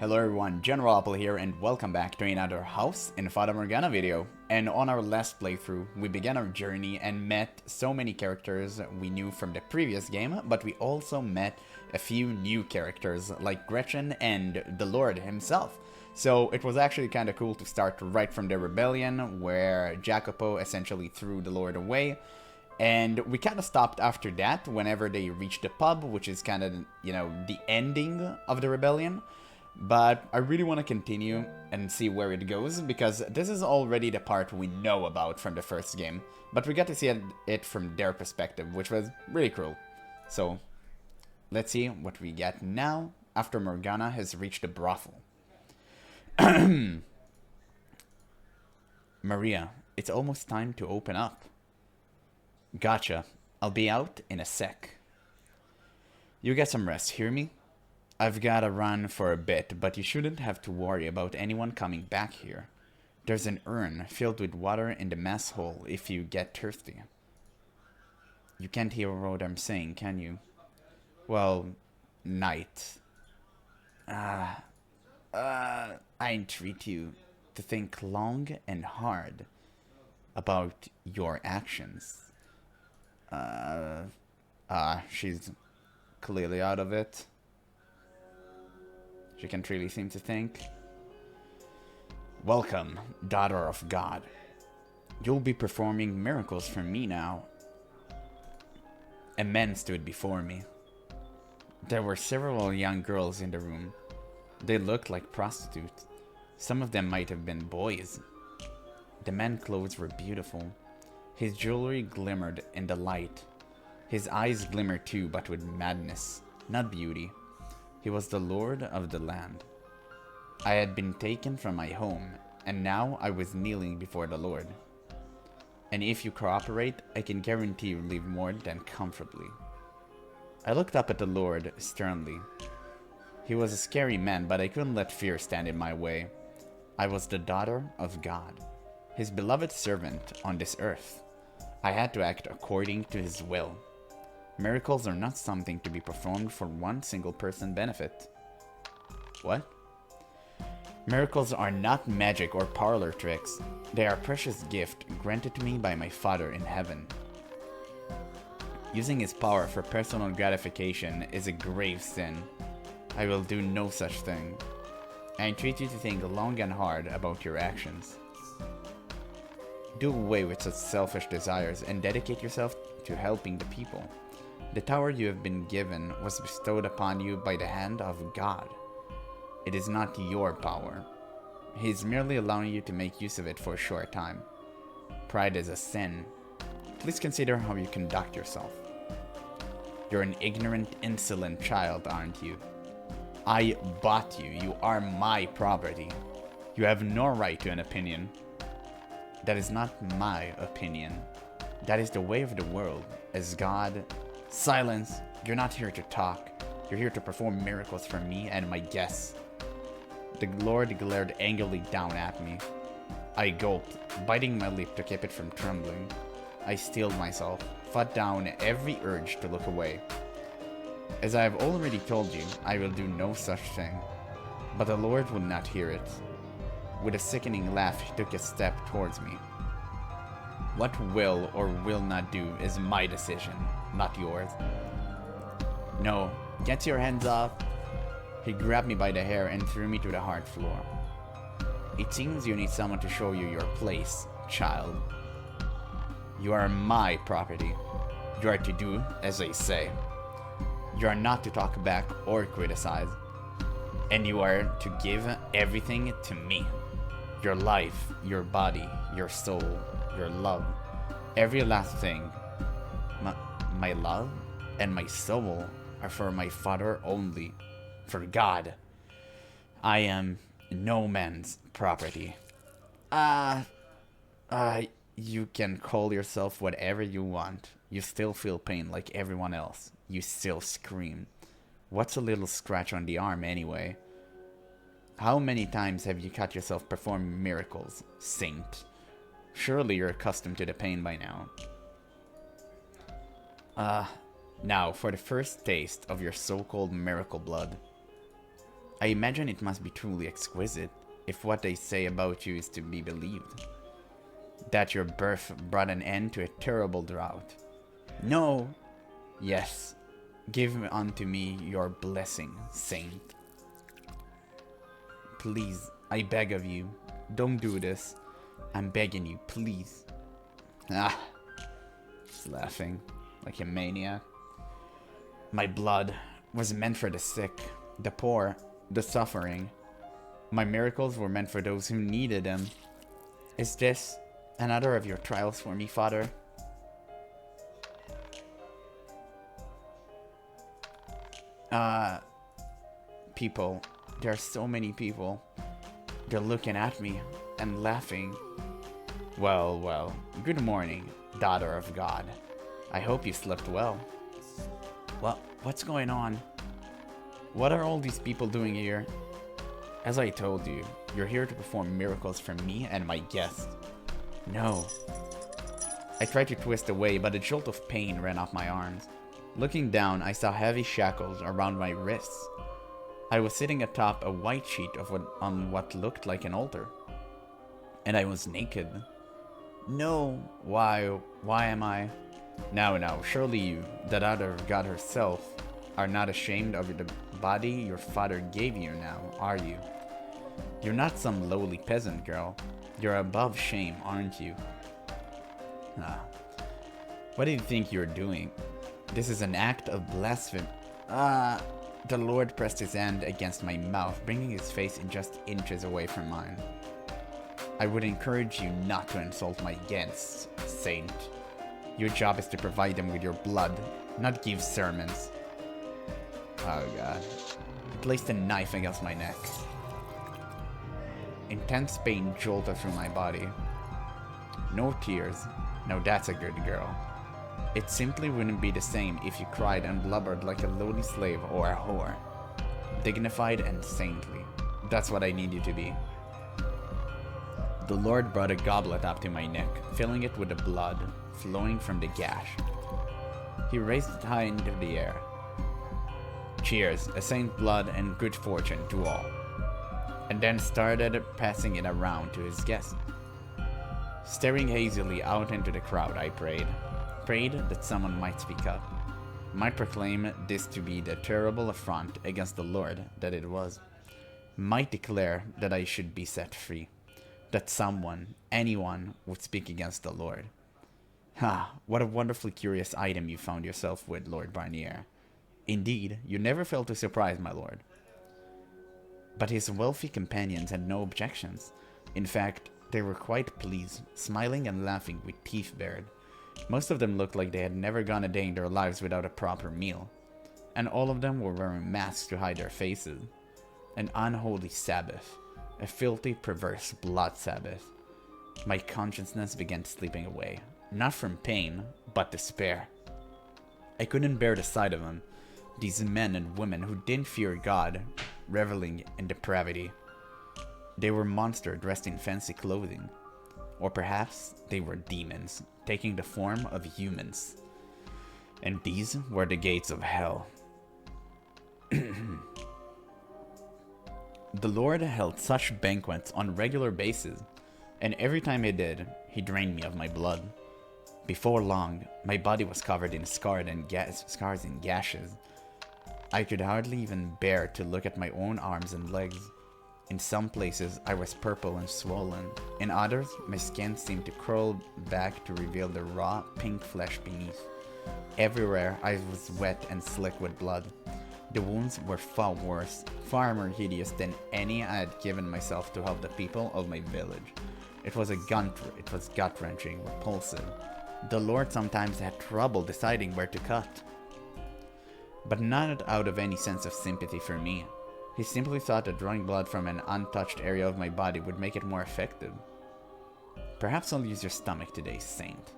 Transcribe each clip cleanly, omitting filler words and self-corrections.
Hello everyone, GeneralApple here and welcome back to another House in Fata Morgana video. And on our last playthrough, we began our journey and met so many characters we knew from the previous game, but we also met a few new characters like Gretchen and the Lord himself. So it was actually kind of cool to start right from the rebellion where Jacopo essentially threw the Lord away. And we kind of stopped after that whenever they reached the pub, which is kind of, the ending of the rebellion. But I really want to continue and see where it goes, because this is already the part we know about from the first game. But we got to see it from their perspective, which was really cool. So, let's see what we get now, after Morgana has reached the brothel. Maria, it's almost time to open up. Gotcha. I'll be out in a sec. You get some rest, hear me? I've gotta run for a bit, but you shouldn't have to worry about anyone coming back here. There's an urn filled with water in the mess hall if you get thirsty. You can't hear what I'm saying, can you? Well, night. I entreat you to think long and hard about your actions. She's clearly out of it. She can't really seem to think. Welcome, daughter of God. You'll be performing miracles for me now. A man stood before me. There were several young girls in the room. They looked like prostitutes. Some of them might have been boys. The man's clothes were beautiful. His jewelry glimmered in the light. His eyes glimmered too, but with madness, not beauty. He was the lord of the land. I had been taken from my home, and now I was kneeling before the Lord. And if you cooperate, I can guarantee you live more than comfortably. I looked up at the Lord sternly. He was a scary man, but I couldn't let fear stand in my way. I was the daughter of God, his beloved servant on this earth. I had to act according to his will. Miracles are not something to be performed for one single person's benefit. What? Miracles are not magic or parlor tricks. They are a precious gift granted to me by my Father in heaven. Using his power for personal gratification is a grave sin. I will do no such thing. I entreat you to think long and hard about your actions. Do away with such selfish desires and dedicate yourself to helping the people. The tower you have been given was bestowed upon you by the hand of God. It is not your power. He is merely allowing you to make use of it for a short time. Pride is a sin. Please consider how you conduct yourself. You're an ignorant, insolent child, aren't you? I bought you. You are my property. You have no right to an opinion. That is not my opinion. That is the way of the world, as God... Silence! You're not here to talk. You're here to perform miracles for me and my guests. The Lord glared angrily down at me. I gulped, biting my lip to keep it from trembling. I steeled myself, fought down every urge to look away. As I have already told you, I will do no such thing. But the Lord would not hear it. With a sickening laugh, he took a step towards me. What will or will not do is my decision, not yours. No, get your hands off. He grabbed me by the hair and threw me to the hard floor. It seems you need someone to show you your place, child. You are my property. You are to do as I say. You are not to talk back or criticize. And you are to give everything to me. Your life, your body, your soul, your love, every last thing. My love and my soul are for my Father only, for God. I am no man's property. You can call yourself whatever you want. You still feel pain like everyone else. You still scream. What's a little scratch on the arm anyway? How many times have you cut yourself performing miracles, saint? Surely you're accustomed to the pain by now. Now for the first taste of your so-called miracle blood. I imagine it must be truly exquisite if what they say about you is to be believed. That your birth brought an end to a terrible drought. No! Yes, give unto me your blessing, saint. Please, I beg of you, don't do this. I'm begging you, please. Ah, he's laughing like a maniac. My blood was meant for the sick, the poor, the suffering. My miracles were meant for those who needed them. Is this another of your trials for me, Father? People. There are so many people. They're looking at me and laughing. Well, well, good morning, daughter of God. I hope you slept well. What's going on? What are all these people doing here? As I told you, you're here to perform miracles for me and my guests. No. I tried to twist away, but a jolt of pain ran off my arms. Looking down, I saw heavy shackles around my wrists. I was sitting atop a white sheet on what looked like an altar. And I was naked. No, why am I? Now, surely you, the daughter of God herself, are not ashamed of the body your father gave you now, are you? You're not some lowly peasant girl. You're above shame, aren't you? What do you think you're doing? This is an act of blasphemy. The Lord pressed his hand against my mouth, bringing his face in just inches away from mine. I would encourage you not to insult my guests, Saint. Your job is to provide them with your blood, not give sermons. Oh God. He placed a knife against my neck. Intense pain jolted through my body. No tears. No, that's a good girl. It simply wouldn't be the same if you cried and blubbered like a lowly slave or a whore. Dignified and saintly. That's what I need you to be. The Lord brought a goblet up to my neck, filling it with the blood flowing from the gash. He raised it high into the air. Cheers, a saint's blood and good fortune to all. And then started passing it around to his guests. Staring hazily out into the crowd, I prayed that someone might speak up, might proclaim this to be the terrible affront against the Lord that it was, might declare that I should be set free, that someone, anyone, would speak against the Lord. What a wonderfully curious item you found yourself with, Lord Barnier. Indeed, you never failed to surprise my lord. But his wealthy companions had no objections. In fact, they were quite pleased, smiling and laughing with teeth bared. Most of them looked like they had never gone a day in their lives without a proper meal. And all of them were wearing masks to hide their faces. An unholy Sabbath. A filthy, perverse blood Sabbath. My consciousness began slipping away. Not from pain, but despair. I couldn't bear the sight of them. These men and women who didn't fear God, reveling in depravity. They were monsters dressed in fancy clothing. Or perhaps they were demons, taking the form of humans. And these were the gates of hell. The Lord held such banquets on a regular basis, and every time he did, he drained me of my blood. Before long, my body was covered in scars and gashes. I could hardly even bear to look at my own arms and legs. In some places, I was purple and swollen. In others, my skin seemed to curl back to reveal the raw, pink flesh beneath. Everywhere, I was wet and slick with blood. The wounds were far worse, far more hideous than any I had given myself to help the people of my village. It was gut-wrenching, repulsive. The Lord sometimes had trouble deciding where to cut. But not out of any sense of sympathy for me. He simply thought that drawing blood from an untouched area of my body would make it more effective. Perhaps I'll use your stomach today, Saint.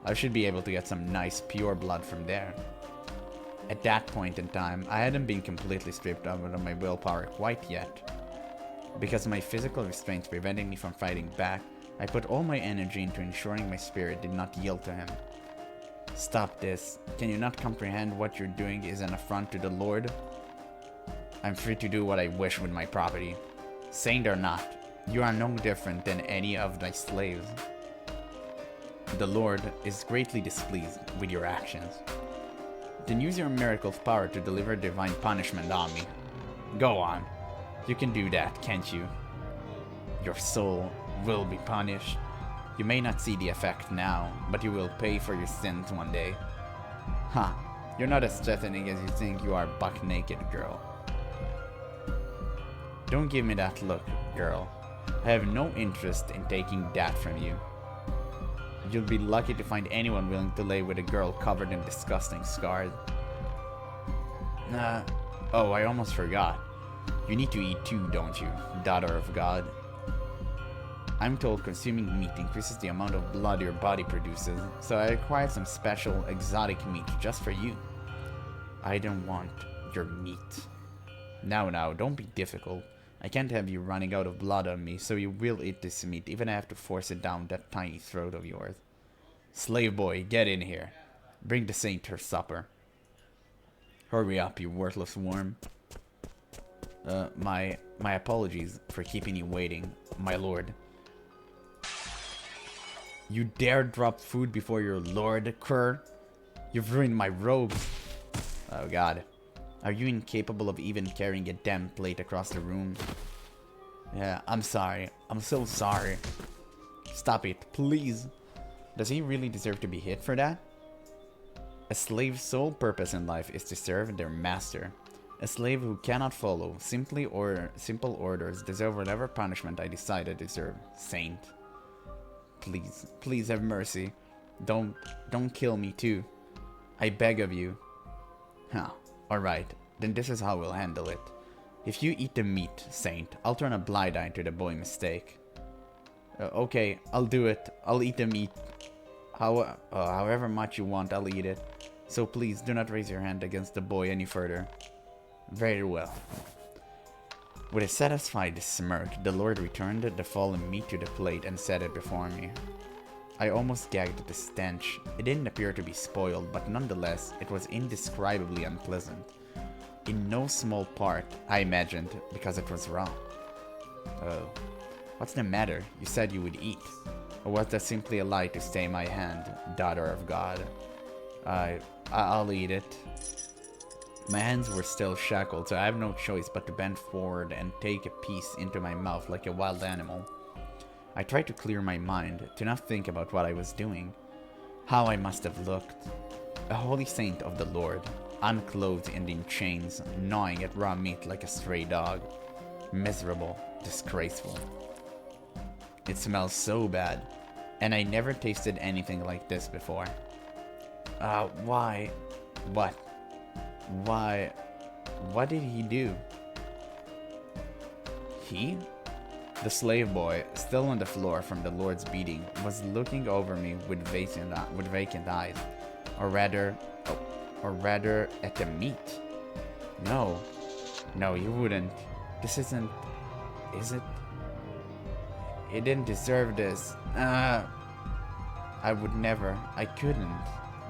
I should be able to get some nice, pure blood from there. At that point in time, I hadn't been completely stripped of my willpower quite yet. Because of my physical restraints preventing me from fighting back, I put all my energy into ensuring my spirit did not yield to him. Stop this. Can you not comprehend what you're doing is an affront to the Lord? I'm free to do what I wish with my property. Saint or not, you are no different than any of thy slaves. The Lord is greatly displeased with your actions. Then use your miracle of power to deliver divine punishment on me. Go on. You can do that, can't you? Your soul will be punished. You may not see the effect now, but you will pay for your sins one day. Huh. You're not as threatening as you think you are, buck naked, girl. Don't give me that look, girl. I have no interest in taking that from you. You'll be lucky to find anyone willing to lay with a girl covered in disgusting scars. Oh, I almost forgot. You need to eat too, don't you, daughter of God? I'm told consuming meat increases the amount of blood your body produces, so I acquired some special, exotic meat just for you. I don't want your meat. Now, don't be difficult. I can't have you running out of blood on me, so you will eat this meat, even if I have to force it down that tiny throat of yours. Slave boy, get in here. Bring the saint her supper. Hurry up, you worthless worm. My apologies for keeping you waiting, my lord. You dare drop food before your lord, cur? You've ruined my robes. Oh god. Are you incapable of even carrying a damn plate across the room? Yeah, I'm sorry. I'm so sorry. Stop it, please. Does he really deserve to be hit for that? A slave's sole purpose in life is to serve their master. A slave who cannot follow simple orders deserves whatever punishment I decide I deserve. Saint. Please have mercy. Don't kill me too. I beg of you. Huh. Alright, then this is how we'll handle it. If you eat the meat, Saint, I'll turn a blind eye to the boy mistake. Okay, I'll do it. I'll eat the meat. However much you want, I'll eat it. So please, do not raise your hand against the boy any further. Very well. With a satisfied smirk, the Lord returned the fallen meat to the plate and set it before me. I almost gagged at the stench. It didn't appear to be spoiled, but nonetheless, it was indescribably unpleasant. In no small part, I imagined, because it was raw. Oh. What's the matter? You said you would eat. Or was that simply a lie to stay my hand, daughter of God? I'll eat it. My hands were still shackled, so I have no choice but to bend forward and take a piece into my mouth like a wild animal. I tried to clear my mind, to not think about what I was doing. How I must have looked. A holy saint of the Lord, unclothed and in chains, gnawing at raw meat like a stray dog. Miserable, disgraceful. It smells so bad, and I never tasted anything like this before. Why? What? Why? What did he do? He? The slave boy, still on the floor from the Lord's beating, was looking over me with vacant eyes, or rather at the meat. No, you wouldn't. This isn't. Is it? It didn't deserve this. I would never. I couldn't.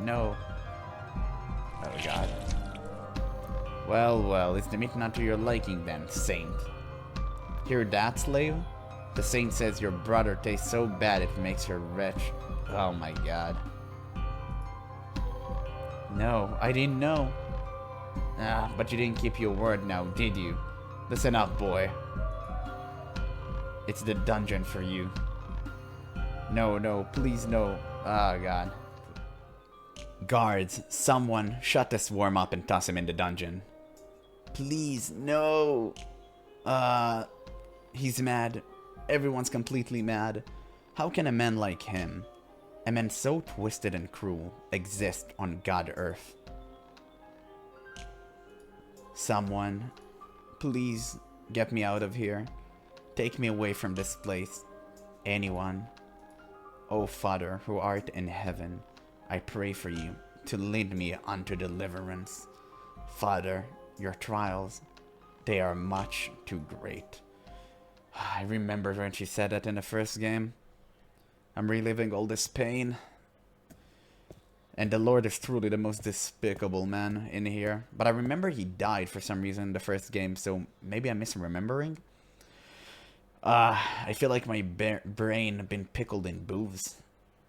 No. Oh God. Well, is the meat not to your liking then, Saint? Hear that, slave? The Saint says your brother tastes so bad it makes her rich. Oh my God. No, I didn't know. But you didn't keep your word now, did you? Listen up, boy. It's the dungeon for you. No, please no. Oh God. Guards, someone shut this worm up and toss him in the dungeon. Please, no. He's mad. Everyone's completely mad. How can a man like him, a man so twisted and cruel, exist on God Earth? Someone, please get me out of here. Take me away from this place. Anyone. O Father, who art in heaven, I pray for you to lead me unto deliverance. Father, your trials, they are much too great. I remember when she said that in the first game. I'm reliving all this pain. And the Lord is truly the most despicable man in here. But I remember he died for some reason in the first game, so maybe I'm misremembering? I feel like my brain been pickled in booze.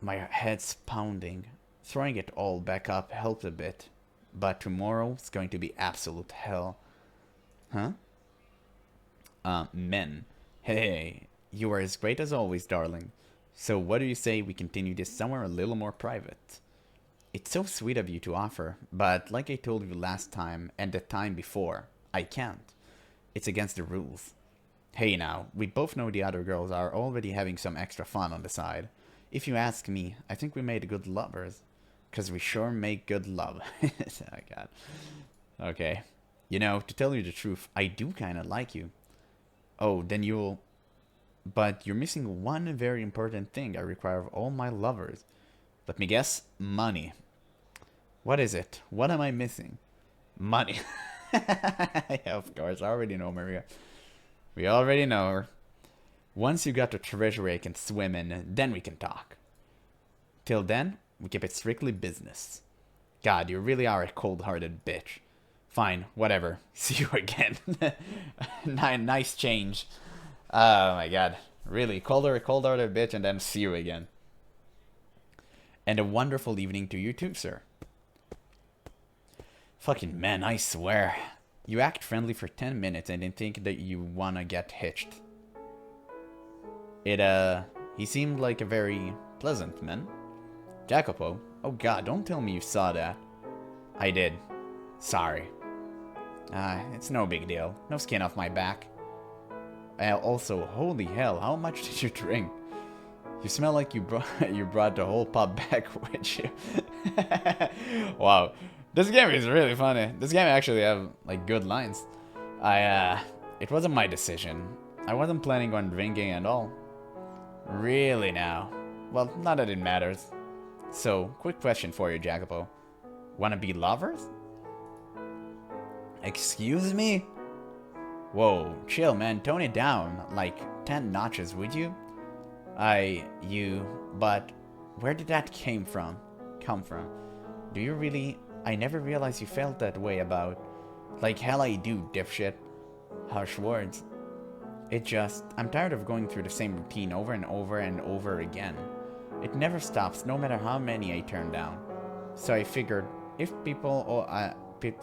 My head's pounding. Throwing it all back up helped a bit. But tomorrow's going to be absolute hell. Huh? Men. Hey, you are as great as always, darling. So what do you say we continue this somewhere a little more private? It's so sweet of you to offer, but like I told you last time and the time before, I can't. It's against the rules. Hey now, we both know the other girls are already having some extra fun on the side. If you ask me, I think we made good lovers. 'Cause we sure make good love. Oh god. Okay. You know, to tell you the truth, I do kinda like you. Oh, then you'll... But you're missing one very important thing I require of all my lovers. Let me guess. Money. What is it? What am I missing? Money. Yeah, of course. I already know Maria. We already know her. Once you got the treasure I can swim in, then we can talk. Till then, we keep it strictly business. God, you really are a cold-hearted bitch. Fine, whatever. See you again. Nice change. Oh my god. Really, cold-hearted bitch and then see you again. And a wonderful evening to you too, sir. Fucking man, I swear. You act friendly for 10 minutes and then think that you wanna get hitched. He seemed like a very pleasant man. Jacopo? Oh god, don't tell me you saw that. I did. Sorry. It's no big deal. No skin off my back. Also, holy hell, how much did you drink? You smell like you brought the whole pub back with you. Wow. This game is really funny. This game actually have, like, good lines. It wasn't my decision. I wasn't planning on drinking at all. Really now? Well, not that it matters. So, quick question for you, Jacopo. Wanna be lovers? Excuse me? Whoa, chill, man. Tone it down. Like 10 notches, would you? But where did that come from? Do you really? I never realized you felt that way about. Like hell I do, dipshit. Harsh words. I'm tired of going through the same routine over and over and over again. It never stops, no matter how many I turn down. So I figured, if people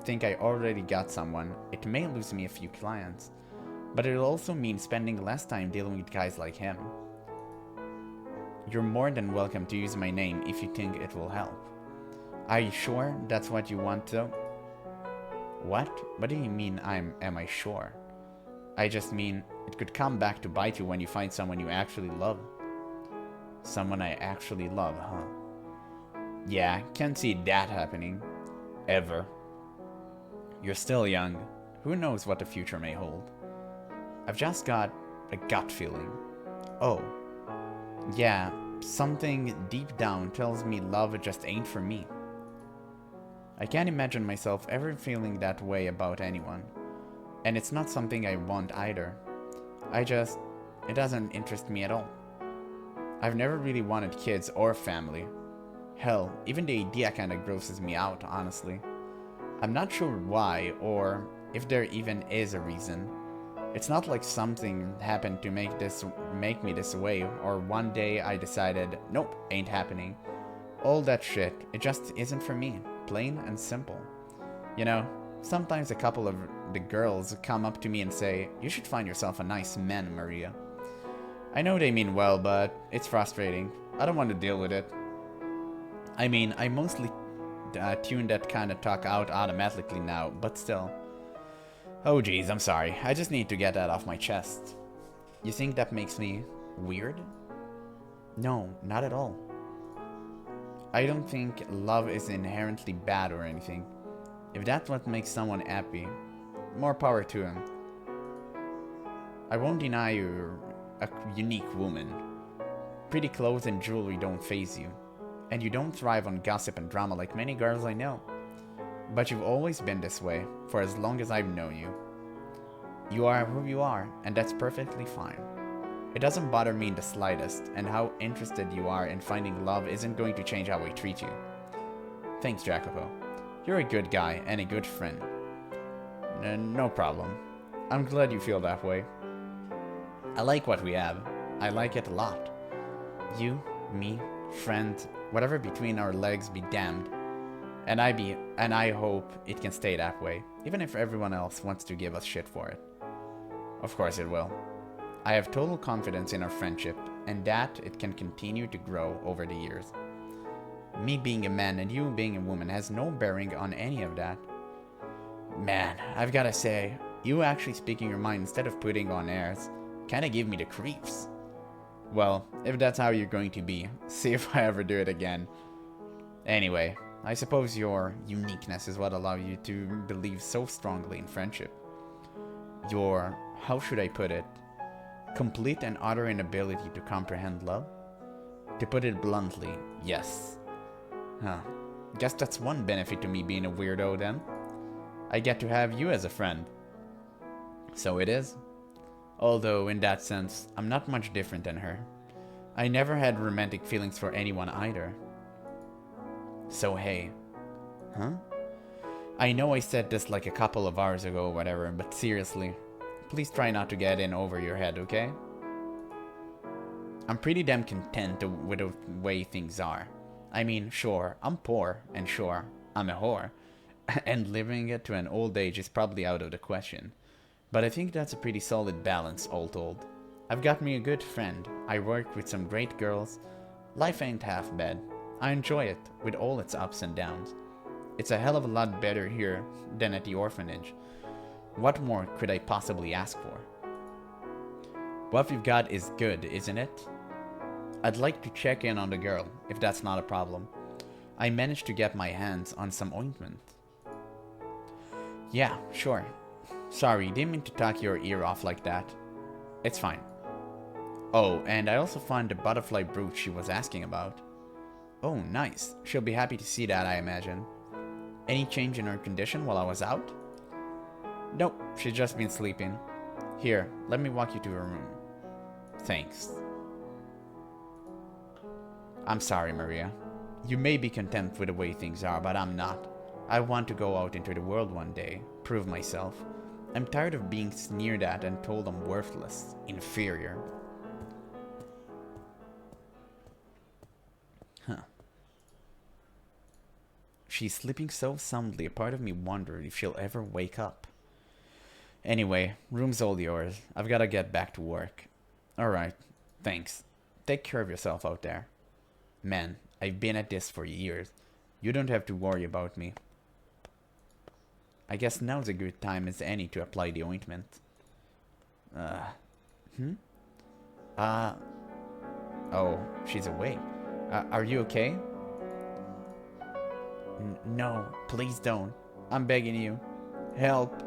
think I already got someone, it may lose me a few clients. But it'll also mean spending less time dealing with guys like him. You're more than welcome to use my name if you think it will help. Are you sure that's what you want though? What? What do you mean am I sure? I just mean, it could come back to bite you when you find someone you actually love. Someone I actually love, huh? Yeah, can't see that happening. Ever. You're still young. Who knows what the future may hold? I've just got a gut feeling. Oh. Yeah, something deep down tells me love just ain't for me. I can't imagine myself ever feeling that way about anyone. And it's not something I want either. It doesn't interest me at all. I've never really wanted kids or family. Hell, even the idea kinda grosses me out, honestly. I'm not sure why, or if there even is a reason. It's not like something happened to make me this way, or one day I decided, nope, ain't happening. All that shit, it just isn't for me, plain and simple. You know, sometimes a couple of the girls come up to me and say, you should find yourself a nice man, Maria. I know they mean well, but it's frustrating. I don't want to deal with it. I mean, I mostly tune that kind of talk out automatically now, but still. Oh geez, I'm sorry. I just need to get that off my chest. You think that makes me weird? No, not at all. I don't think love is inherently bad or anything. If that's what makes someone happy, more power to him. I won't deny you're a unique woman. Pretty clothes and jewelry don't faze you. And you don't thrive on gossip and drama like many girls I know. But you've always been this way, for as long as I've known you. You are who you are, and that's perfectly fine. It doesn't bother me in the slightest, and how interested you are in finding love isn't going to change how I treat you. Thanks, Jacopo. You're a good guy and a good friend. No problem. I'm glad you feel that way. I like what we have. I like it a lot. You, me, friend, whatever between our legs be damned. And I hope it can stay that way, even if everyone else wants to give us shit for it. Of course it will. I have total confidence in our friendship, and that it can continue to grow over the years. Me being a man and you being a woman has no bearing on any of that. Man, I've gotta say, you actually speaking your mind instead of putting on airs kinda give me the creeps. Well, if that's how you're going to be, see if I ever do it again. Anyway, I suppose your uniqueness is what allows you to believe so strongly in friendship. Your, how should I put it, complete and utter inability to comprehend love? To put it bluntly, yes. Huh. Guess that's one benefit to me being a weirdo then. I get to have you as a friend. So it is. Although, in that sense, I'm not much different than her. I never had romantic feelings for anyone either. So hey. Huh? I know I said this like a couple of hours ago or whatever, but seriously, please try not to get in over your head, okay? I'm pretty damn content with the way things are. I mean, sure, I'm poor, and sure, I'm a whore, and living it to an old age is probably out of the question. But I think that's a pretty solid balance, all told. I've got me a good friend, I work with some great girls, life ain't half bad. I enjoy it, with all its ups and downs. It's a hell of a lot better here than at the orphanage. What more could I possibly ask for? What we've got is good, isn't it? I'd like to check in on the girl, if that's not a problem. I managed to get my hands on some ointment. Yeah, sure. Sorry, didn't mean to talk your ear off like that. It's fine. Oh, and I also found the butterfly brooch she was asking about. Oh, nice. She'll be happy to see that, I imagine. Any change in her condition while I was out? Nope, she's just been sleeping. Here, let me walk you to her room. Thanks. I'm sorry, Maria. You may be content with the way things are, but I'm not. I want to go out into the world one day, prove myself. I'm tired of being sneered at and told I'm worthless, inferior. Huh. She's sleeping so soundly, a part of me wondered if she'll ever wake up. Anyway, room's all yours. I've gotta get back to work. Alright, thanks. Take care of yourself out there. Man, I've been at this for years. You don't have to worry about me. I guess now's a good time as any to apply the ointment. Oh, she's awake. Are you okay? No, please don't. I'm begging you. Help.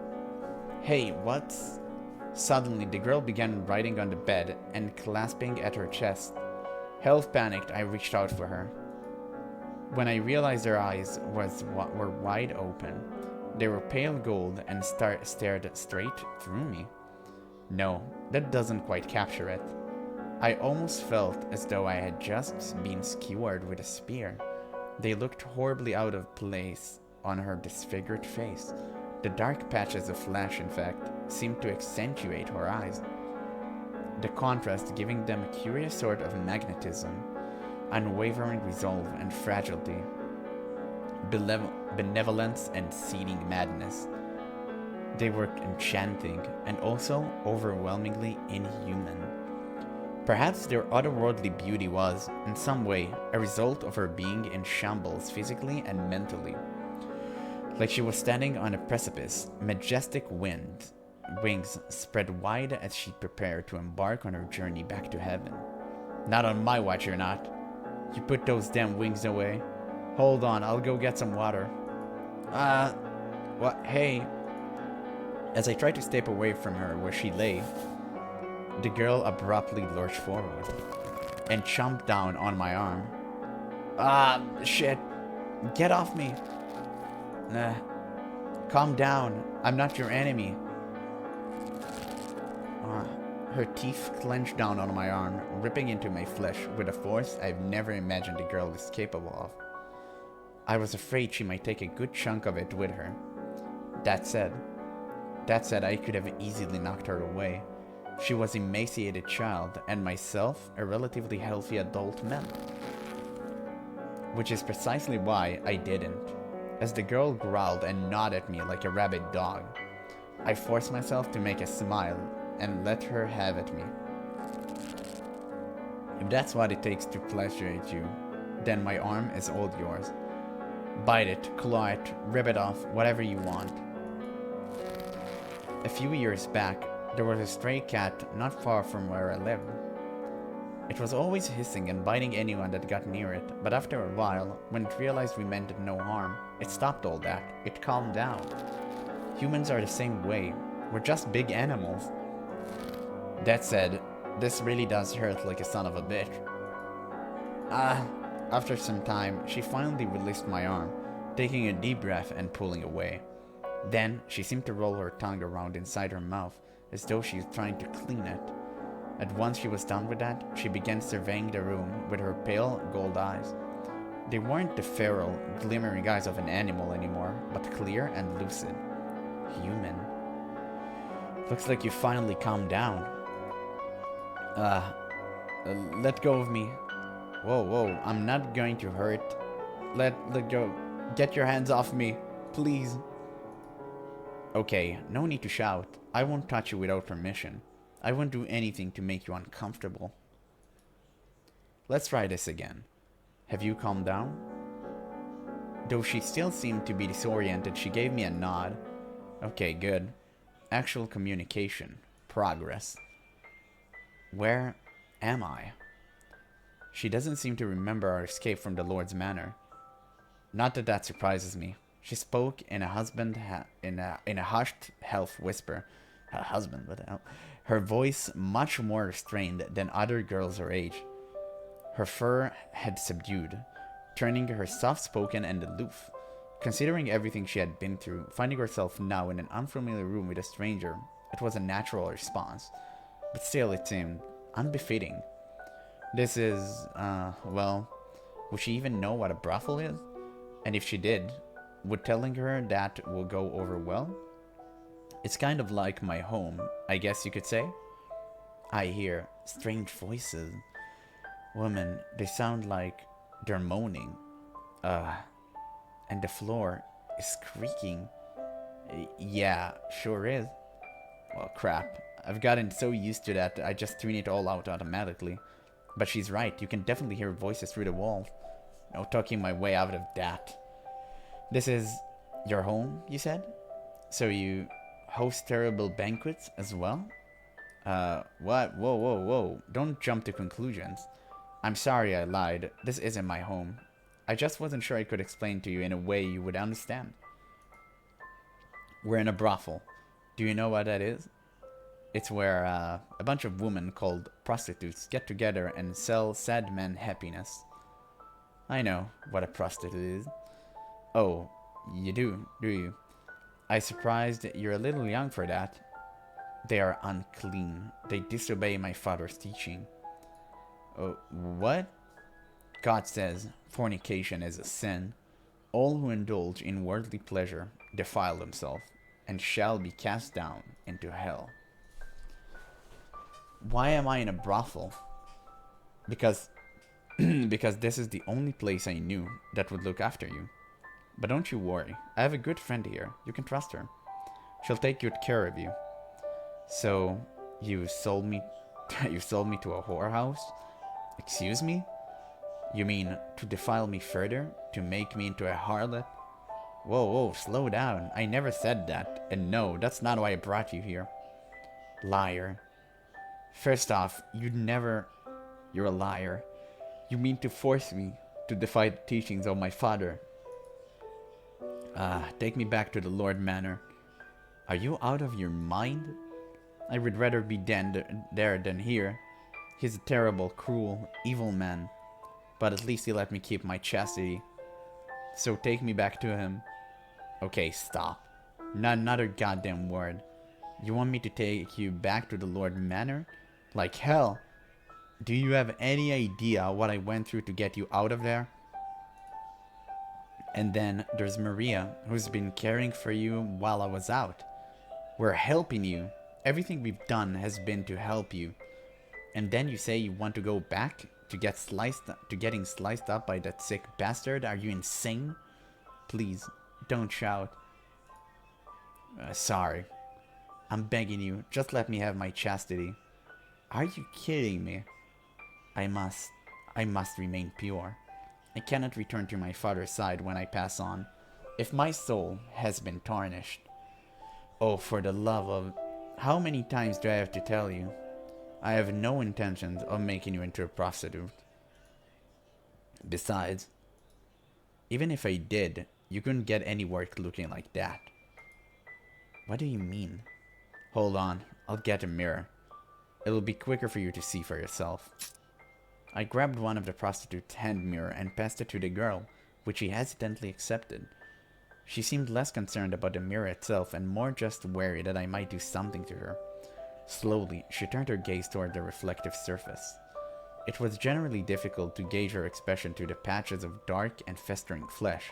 Hey, what's... Suddenly, the girl began writing on the bed and clasping at her chest. Half panicked, I reached out for her. When I realized her eyes were wide open, they were pale gold and stared straight through me. No, that doesn't quite capture it. I almost felt as though I had just been skewered with a spear. They looked horribly out of place on her disfigured face. The dark patches of flesh, in fact, seemed to accentuate her eyes, the contrast giving them a curious sort of magnetism, unwavering resolve and fragility, benevolence and seething madness. They were enchanting and also overwhelmingly inhuman. Perhaps their otherworldly beauty was, in some way, a result of her being in shambles physically and mentally. Like she was standing on a precipice, majestic wings spread wide as she prepared to embark on her journey back to heaven. Not on my watch, you're not. You put those damn wings away. Hold on, I'll go get some water. What? Hey. As I tried to step away from her where she lay, the girl abruptly lurched forward and chomped down on my arm. Shit. Get off me. Calm down. I'm not your enemy. Her teeth clenched down on my arm, ripping into my flesh with a force I've never imagined a girl is capable of. I was afraid she might take a good chunk of it with her. That said, I could have easily knocked her away. She was an emaciated child, and myself a relatively healthy adult man. Which is precisely why I didn't. As the girl growled and gnawed at me like a rabid dog, I forced myself to make a smile and let her have at me. If that's what it takes to pleasure you, then my arm is all yours. Bite it, claw it, rip it off, whatever you want. A few years back, there was a stray cat not far from where I lived. It was always hissing and biting anyone that got near it, but after a while, when it realized we meant it no harm, it stopped all that. It calmed down. Humans are the same way. We're just big animals. That said, this really does hurt like a son of a bitch. After some time, she finally released my arm, taking a deep breath and pulling away. Then, she seemed to roll her tongue around inside her mouth, as though she was trying to clean it. And once she was done with that, she began surveying the room with her pale gold eyes. They weren't the feral, glimmering eyes of an animal anymore, but clear and lucid. Human. Looks like you finally calmed down. Let go of me. Whoa, I'm not going to hurt. Let go. Get your hands off me, please. Okay, no need to shout. I won't touch you without permission. I won't do anything to make you uncomfortable. Let's try this again. Have you calmed down? Though she still seemed to be disoriented, she gave me a nod. Okay, good. Actual communication. Progress. Where am I? She doesn't seem to remember our escape from the Lord's Manor. Not that that surprises me. She spoke in a hushed health whisper. Her husband, what the hell? Her voice much more restrained than other girls her age. Her fur had subdued, turning her soft-spoken and aloof. Considering everything she had been through, finding herself now in an unfamiliar room with a stranger, it was a natural response. But still it seemed unbefitting. This is, well, would she even know what a brothel is? And if she did, would telling her that will go over well? It's kind of like my home, I guess you could say. I hear strange voices. Woman, they sound like they're moaning. And the floor is creaking. Yeah, sure is. Well, crap. I've gotten so used to that I just tune it all out automatically. But she's right, you can definitely hear voices through the walls. No talking my way out of that. This is your home, you said? So you host terrible banquets as well? What? Whoa. Don't jump to conclusions. I'm sorry I lied. This isn't my home. I just wasn't sure I could explain to you in a way you would understand. We're in a brothel. Do you know what that is? It's where a bunch of women called prostitutes get together and sell sad men happiness. I know what a prostitute is. Oh, you do you? I surprised you're a little young for that. They are unclean. They disobey my father's teaching. Oh, what? God says fornication is a sin. All who indulge in worldly pleasure defile themselves and shall be cast down into hell. Why am I in a brothel? Because this is the only place I knew that would look after you. But don't you worry. I have a good friend here. You can trust her. She'll take good care of you. So, you sold me to a whorehouse? Excuse me? You mean to defile me further? To make me into a harlot? Whoa, slow down. I never said that. And no, that's not why I brought you here. Liar. First off, you're a liar. You mean to force me to defy the teachings of my father. Take me back to the Lord Manor. Are you out of your mind? I would rather be there than here. He's a terrible, cruel, evil man. But at least he let me keep my chastity. So take me back to him. Okay, stop. Not another goddamn word. You want me to take you back to the Lord Manor? Like hell. Do you have any idea what I went through to get you out of there? And then there's Maria, who's been caring for you while I was out. We're helping you. Everything we've done has been to help you. And then you say you want to go back to getting sliced up by that sick bastard? Are you insane? Please, don't shout. Sorry. I'm begging you, just let me have my chastity. Are you kidding me? I must remain pure. I cannot return to my father's side when I pass on, if my soul has been tarnished. Oh, for the love of... How many times do I have to tell you? I have no intentions of making you into a prostitute. Besides, even if I did, you couldn't get any work looking like that. What do you mean? Hold on, I'll get a mirror. It'll be quicker for you to see for yourself. I grabbed one of the prostitute's hand mirror and passed it to the girl, which she hesitantly accepted. She seemed less concerned about the mirror itself and more just wary that I might do something to her. Slowly, she turned her gaze toward the reflective surface. It was generally difficult to gauge her expression through the patches of dark and festering flesh,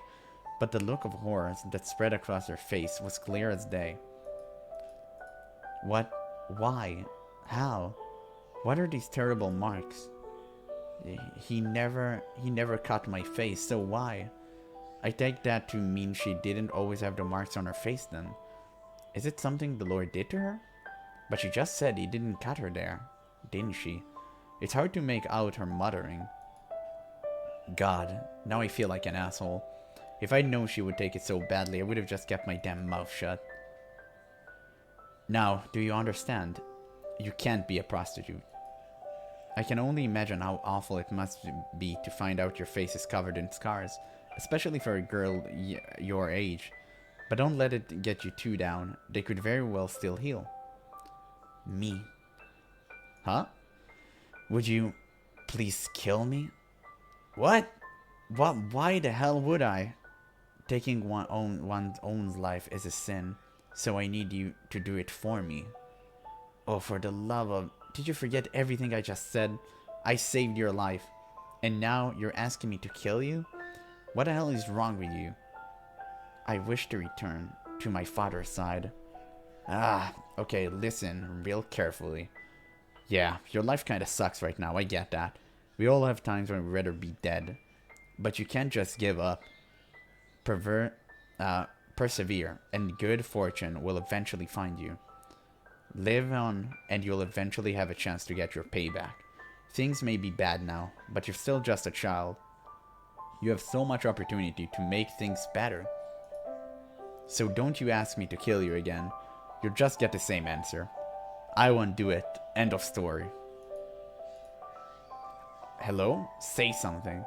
but the look of horror that spread across her face was clear as day. What? Why? How? What are these terrible marks? He never cut my face, so why? I take that to mean she didn't always have the marks on her face then. Is it something the Lord did to her? But she just said he didn't cut her there, didn't she? It's hard to make out her muttering. God, now I feel like an asshole. If I'd known she would take it so badly, I would have just kept my damn mouth shut. Now, do you understand? You can't be a prostitute. I can only imagine how awful it must be to find out your face is covered in scars, especially for a girl your age. But don't let it get you too down. They could very well still heal. Me? Huh? Would you please kill me? What? Why the hell would I? Taking one's own life is a sin, so I need you to do it for me. Oh, for the love of... Did you forget everything I just said? I saved your life, and now you're asking me to kill you? What the hell is wrong with you? I wish to return to my father's side. Okay, listen real carefully. Yeah, your life kinda sucks right now, I get that. We all have times when we'd rather be dead. But you can't just give up. Persevere, and good fortune will eventually find you. Live on, and you'll eventually have a chance to get your payback. Things may be bad now, but you're still just a child. You have so much opportunity to make things better. So don't you ask me to kill you again. You'll just get the same answer. I won't do it. End of story. Hello? Say something.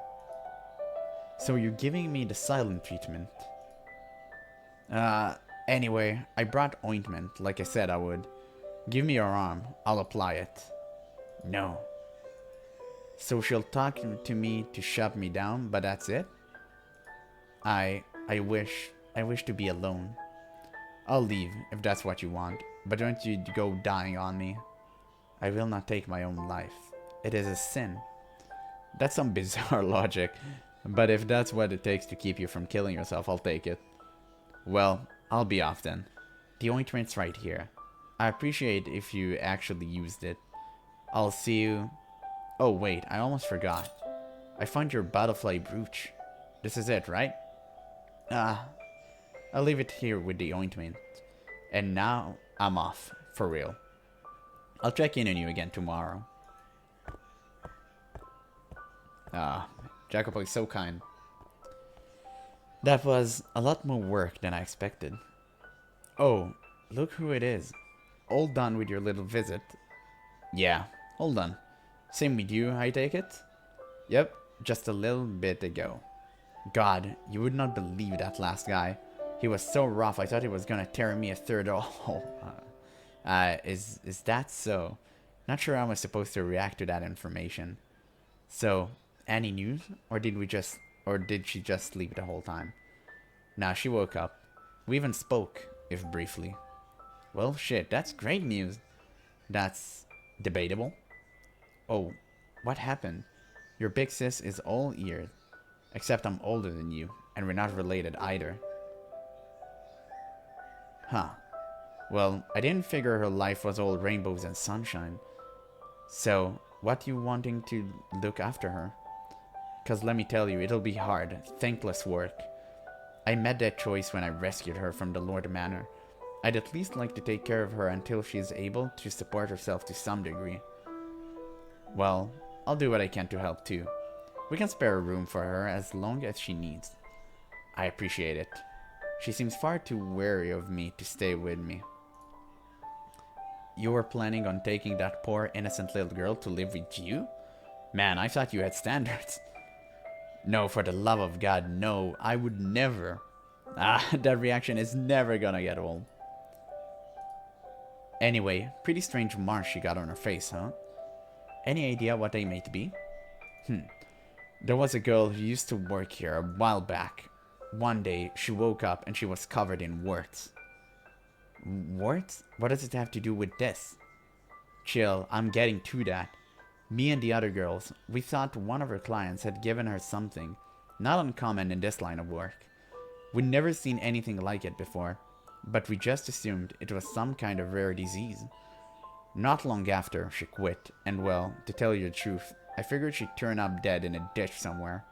So you're giving me the silent treatment. Anyway, I brought ointment, like I said I would. Give me your arm. I'll apply it. No. So she'll talk to me to shut me down, but that's it? I wish to be alone. I'll leave, if that's what you want, but don't you go dying on me. I will not take my own life. It is a sin. That's some bizarre logic, but if that's what it takes to keep you from killing yourself, I'll take it. Well, I'll be off then. The ointment's right here. I appreciate if you actually used it. I'll see you... Oh wait, I almost forgot. I found your butterfly brooch. This is it, right? I'll leave it here with the ointment. And now, I'm off. For real. I'll check in on you again tomorrow. GeneralApple is so kind. That was a lot more work than I expected. Oh, look who it is. All done with your little visit? Yeah, all done. Same with you, I take it? Yep, just a little bit ago. God, you would not believe that last guy. He was so rough, I thought he was gonna tear me a third hole. Is that so? Not sure how I was supposed to react to that information. So, any news? Or did she just sleep the whole time? Nah, she woke up. We even spoke, if briefly. Well, shit, that's great news. That's debatable. Oh, what happened? Your big sis is all ears. Except I'm older than you, and we're not related either. Huh. Well, I didn't figure her life was all rainbows and sunshine. So, what you wanting to look after her? 'Cause let me tell you, it'll be hard, thankless work. I made that choice when I rescued her from the Lord Manor. I'd at least like to take care of her until she is able to support herself to some degree. Well, I'll do what I can to help too. We can spare a room for her as long as she needs. I appreciate it. She seems far too wary of me to stay with me. You were planning on taking that poor innocent little girl to live with you? Man, I thought you had standards. No, for the love of God, no, I would never. That reaction is never gonna get old. Anyway, pretty strange marks she got on her face, huh? Any idea what they might be? There was a girl who used to work here a while back. One day, she woke up and she was covered in warts. Warts? What does it have to do with this? Chill, I'm getting to that. Me and the other girls, we thought one of her clients had given her something not uncommon in this line of work. We'd never seen anything like it before, but we just assumed it was some kind of rare disease. Not long after, she quit, and well, to tell you the truth, I figured she'd turn up dead in a ditch somewhere.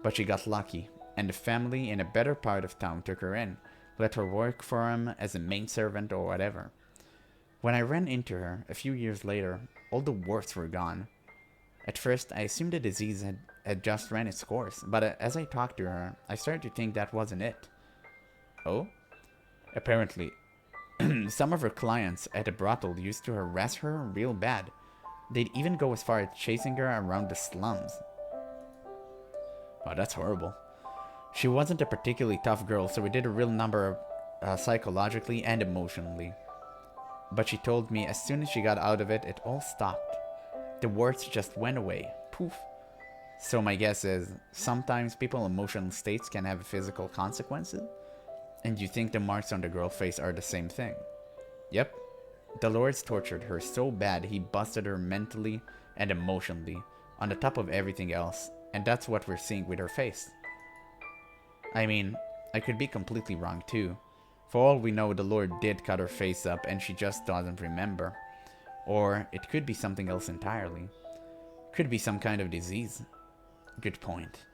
But she got lucky, and the family in a better part of town took her in, let her work for him as a maidservant or whatever. When I ran into her, a few years later, all the warts were gone. At first, I assumed the disease had just ran its course, but as I talked to her, I started to think that wasn't it. Oh? Apparently, some of her clients at the brothel used to harass her real bad. They'd even go as far as chasing her around the slums. Wow, that's horrible. She wasn't a particularly tough girl, so we did a real number psychologically and emotionally. But she told me as soon as she got out of it, it all stopped. The warts just went away. Poof. So my guess is, sometimes people's emotional states can have physical consequences? And you think the marks on the girl's face are the same thing? Yep. The Lord's tortured her so bad he busted her mentally and emotionally, on the top of everything else, and that's what we're seeing with her face. I mean, I could be completely wrong too. For all we know, the Lord did cut her face up and she just doesn't remember. Or it could be something else entirely. Could be some kind of disease. Good point.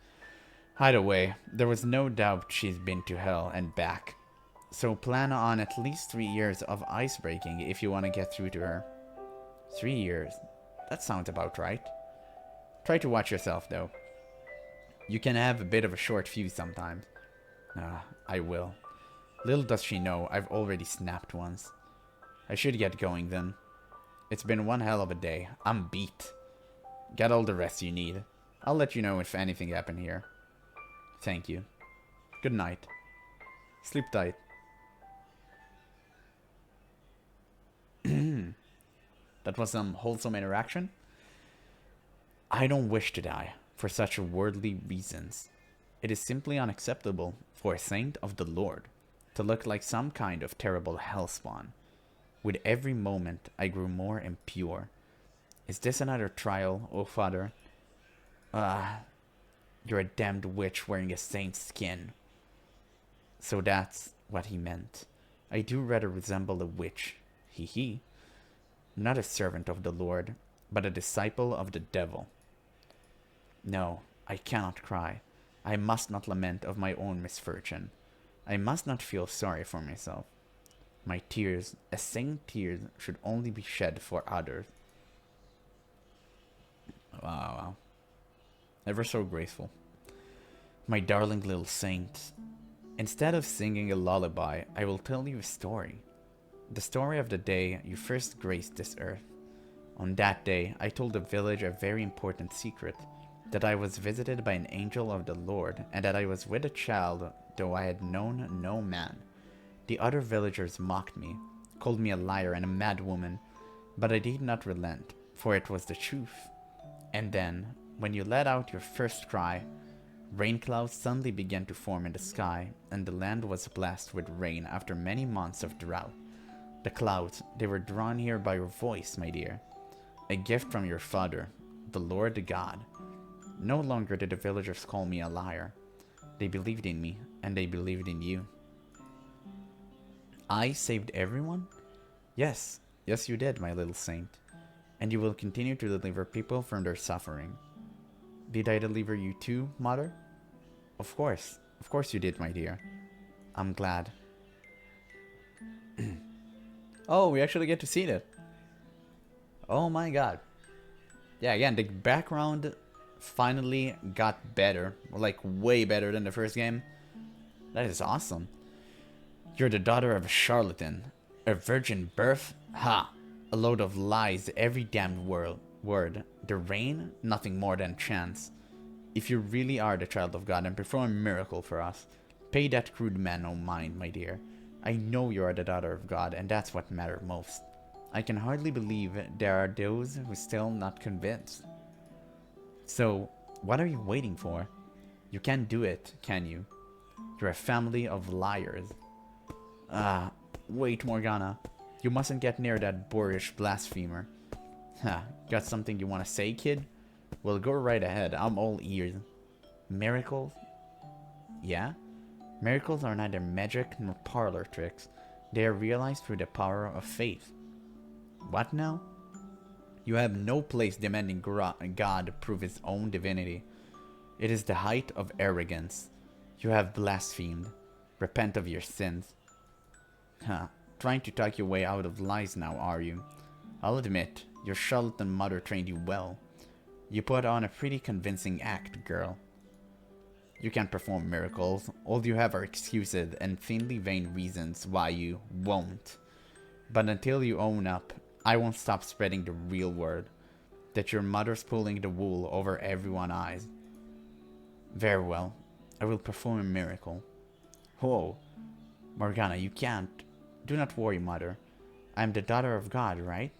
Either way, there was no doubt she's been to hell and back. So plan on at least 3 years of ice breaking if you want to get through to her. 3 years. That sounds about right. Try to watch yourself though. You can have a bit of a short fuse sometimes. I will. Little does she know, I've already snapped once. I should get going then. It's been one hell of a day. I'm beat. Get all the rest you need. I'll let you know if anything happened here. Thank you. Good night. Sleep tight. That was some wholesome interaction. I don't wish to die for such worldly reasons. It is simply unacceptable for a saint of the Lord to look like some kind of terrible hellspawn. With every moment I grew more impure. Is this another trial, O Father? You're a damned witch wearing a saint's skin. So that's what he meant. I do rather resemble a witch. Hee hee. Not a servant of the Lord, but a disciple of the devil. No, I cannot cry. I must not lament of my own misfortune. I must not feel sorry for myself. My tears, as saint tears, should only be shed for others. Wow. Ever so graceful. My darling little saint. Instead of singing a lullaby, I will tell you a story. The story of the day you first graced this earth. On that day, I told the village a very important secret. That I was visited by an angel of the Lord, and that I was with a child, though I had known no man. The other villagers mocked me, called me a liar and a mad woman, but I did not relent, for it was the truth. And then, when you let out your first cry, rain clouds suddenly began to form in the sky, and the land was blessed with rain after many months of drought. The clouds, they were drawn here by your voice, my dear. A gift from your Father, the Lord God. No longer did the villagers call me a liar. They believed in me, and they believed in you. I saved everyone? Yes, yes you did, my little saint. And you will continue to deliver people from their suffering. Did I deliver you too, Mother? Of course you did, my dear. I'm glad. Oh, we actually get to see that. Oh my god. Yeah, again, the background finally got better. Like, way better than the first game. That is awesome. You're the daughter of a charlatan. A virgin birth? Ha! A load of lies every damned word. The rain? Nothing more than chance. If you really are the child of God, then perform a miracle for us. Pay that crude man no mind, my dear. I know you are the daughter of God, and that's what matters most. I can hardly believe there are those who still not convinced. So, what are you waiting for? You can't do it, can you? You're a family of liars. Ah, wait, Morgana. You mustn't get near that boorish blasphemer. Ha, got something you want to say, kid? Well, go right ahead. I'm all ears. Miracles? Yeah? Miracles are neither magic nor parlor tricks. They are realized through the power of faith. What now? You have no place demanding God prove his own divinity. It is the height of arrogance. You have blasphemed. Repent of your sins. Huh. Trying to talk your way out of lies now, are you? I'll admit, your charlatan mother trained you well. You put on a pretty convincing act, girl. You can perform miracles. All you have are excuses and thinly vain reasons why you won't. But until you own up, I won't stop spreading the real word. That your mother's pulling the wool over everyone's eyes. Very well. I will perform a miracle. Whoa. Morgana, you can't. Do not worry, mother. I am the daughter of God, right?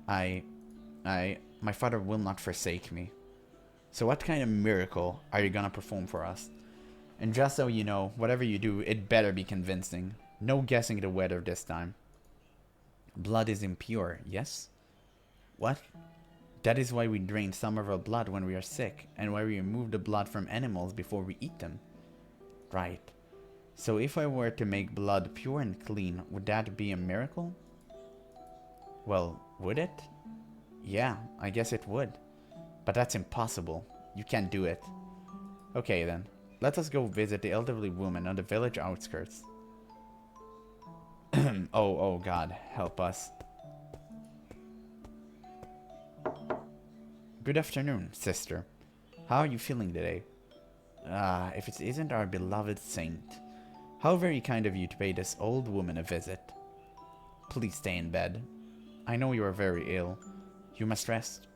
My father will not forsake me. So what kind of miracle are you gonna perform for us? And just so you know, whatever you do, it better be convincing. No guessing the weather this time. Blood is impure, yes? What? That is why we drain some of our blood when we are sick, and why we remove the blood from animals before we eat them. Right. So if I were to make blood pure and clean, would that be a miracle? Well, would it? Yeah, I guess it would. But that's impossible. You can't do it. Okay then, let us go visit the elderly woman on the village outskirts. oh God, help us. Good afternoon, sister. How are you feeling today? If it isn't our beloved saint. How very kind of you to pay this old woman a visit. Please stay in bed. I know you are very ill. You must rest.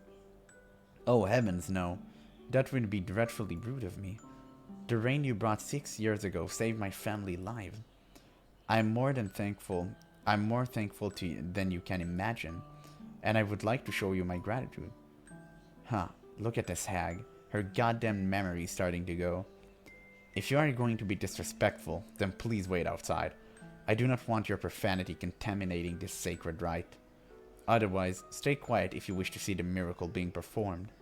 Oh heavens, no. That would be dreadfully rude of me. The rain you brought 6 years ago saved my family lives. I'm more thankful to you than you can imagine, and I would like to show you my gratitude. Huh, look at this hag. Her goddamn memory's starting to go. If you are going to be disrespectful, then please wait outside. I do not want your profanity contaminating this sacred rite. Otherwise, stay quiet if you wish to see the miracle being performed.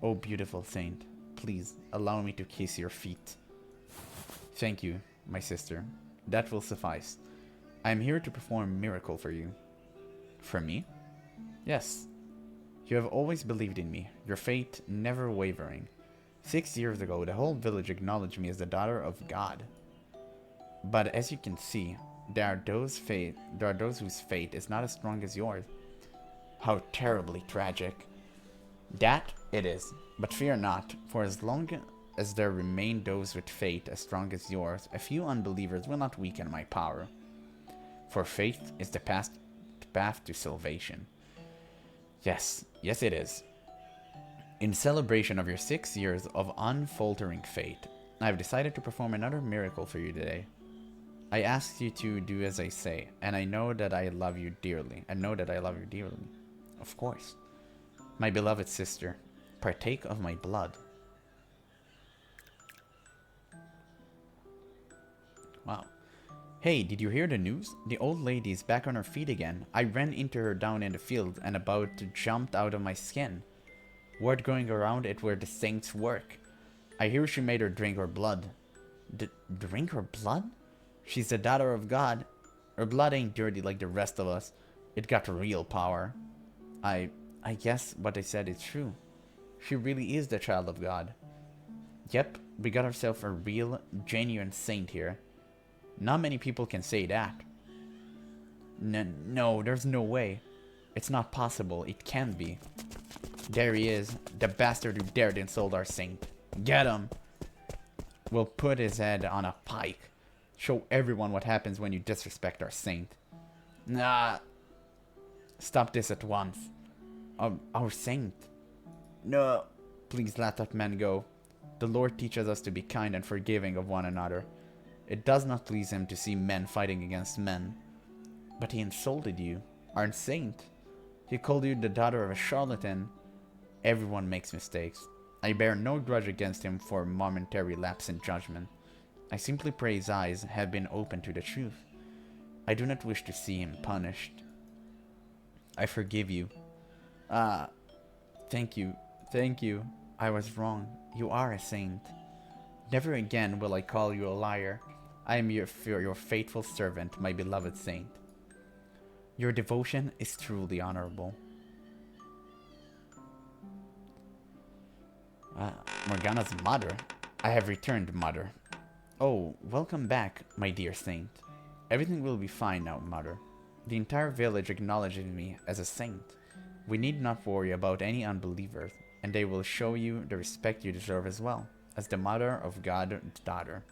Oh, beautiful saint, please allow me to kiss your feet. Thank you, my sister. That will suffice. I am here to perform a miracle for you. For me? Yes. You have always believed in me, your faith never wavering. 6 years ago, the whole village acknowledged me as the daughter of God. But as you can see, there are those whose fate is not as strong as yours. How terribly tragic. That it is, but fear not, for as long as there remain those with faith as strong as yours, a few unbelievers will not weaken my power. For faith is the path to salvation. Yes, yes it is. In celebration of your 6 years of unfaltering faith, I have decided to perform another miracle for you today. I ask you to do as I say, and I know that I love you dearly. Of course. My beloved sister, partake of my blood. Wow. Hey, did you hear the news? The old lady is back on her feet again. I ran into her down in the field and about to jump out of my skin. Word going around it where the saints work. I hear she made her drink her blood. Drink her blood? She's the daughter of God. Her blood ain't dirty like the rest of us. It got real power. I guess what they said is true. She really is the child of God. Yep, we got ourselves a real, genuine saint here. Not many people can say that. No, there's no way. It's not possible. It can't be. There he is, the bastard who dared insult our saint. Get him! We'll put his head on a pike. Show everyone what happens when you disrespect our saint. Nah. Stop this at once. Our saint. No. Please let that man go. The Lord teaches us to be kind and forgiving of one another. It does not please him to see men fighting against men. But he insulted you, our saint. He called you the daughter of a charlatan. Everyone makes mistakes. I bear no grudge against him for a momentary lapse in judgment. I simply pray his eyes have been opened to the truth. I do not wish to see him punished. I forgive you. Thank you. Thank you. I was wrong. You are a saint. Never again will I call you a liar. I am your faithful servant, my beloved saint. Your devotion is truly honorable. Morgana's mother? I have returned, mother. Oh, welcome back, my dear saint. Everything will be fine now, mother. The entire village acknowledges me as a saint. We need not worry about any unbelievers, and they will show you the respect you deserve as well, as the mother of God's daughter.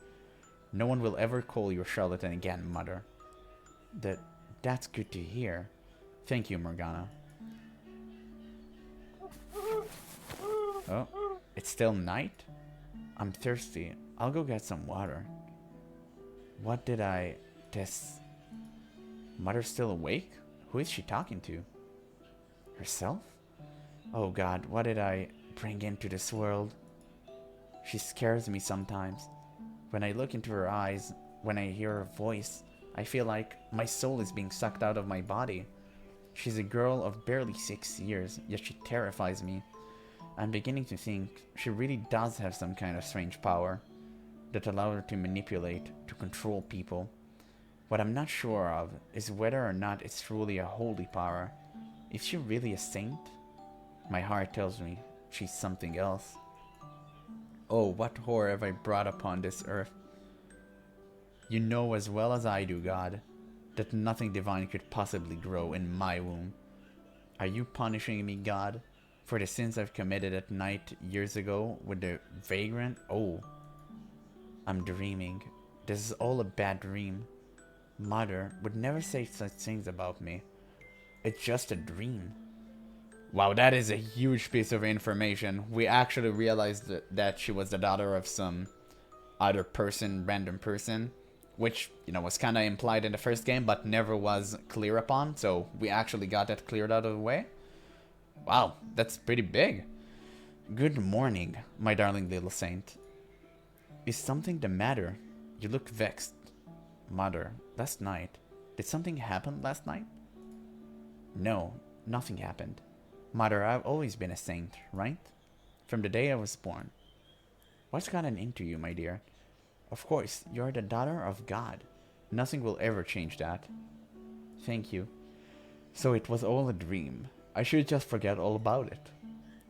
No one will ever call you a charlatan again, mother. That's good to hear. Thank you, Morgana. Oh, it's still night? I'm thirsty. I'll go get some water. What did this... Mother's still awake? Who is she talking to? Herself? Oh God, what did I bring into this world? She scares me sometimes. When I look into her eyes, when I hear her voice, I feel like my soul is being sucked out of my body. She's a girl of barely 6 years, yet she terrifies me. I'm beginning to think she really does have some kind of strange power that allows her to manipulate, to control people. What I'm not sure of is whether or not it's truly a holy power. Is she really a saint? My heart tells me she's something else. Oh, what horror have I brought upon this earth? You know as well as I do, God, that nothing divine could possibly grow in my womb. Are you punishing me, God, for the sins I've committed at night years ago with the vagrant? Oh, I'm dreaming. This is all a bad dream. Mother would never say such things about me. It's just a dream. Wow, that is a huge piece of information. We actually realized that she was the daughter of some other person, random person, which, you know, was kind of implied in the first game, but never was clear upon. So we actually got that cleared out of the way. Wow, that's pretty big. Good morning, my darling little saint. Is something the matter? You look vexed. Mother, last night. Did something happen last night? No, nothing happened. Mother, I've always been a saint, right? From the day I was born. What's gotten into you, my dear? Of course, you're the daughter of God. Nothing will ever change that. Thank you. So it was all a dream. I should just forget all about it.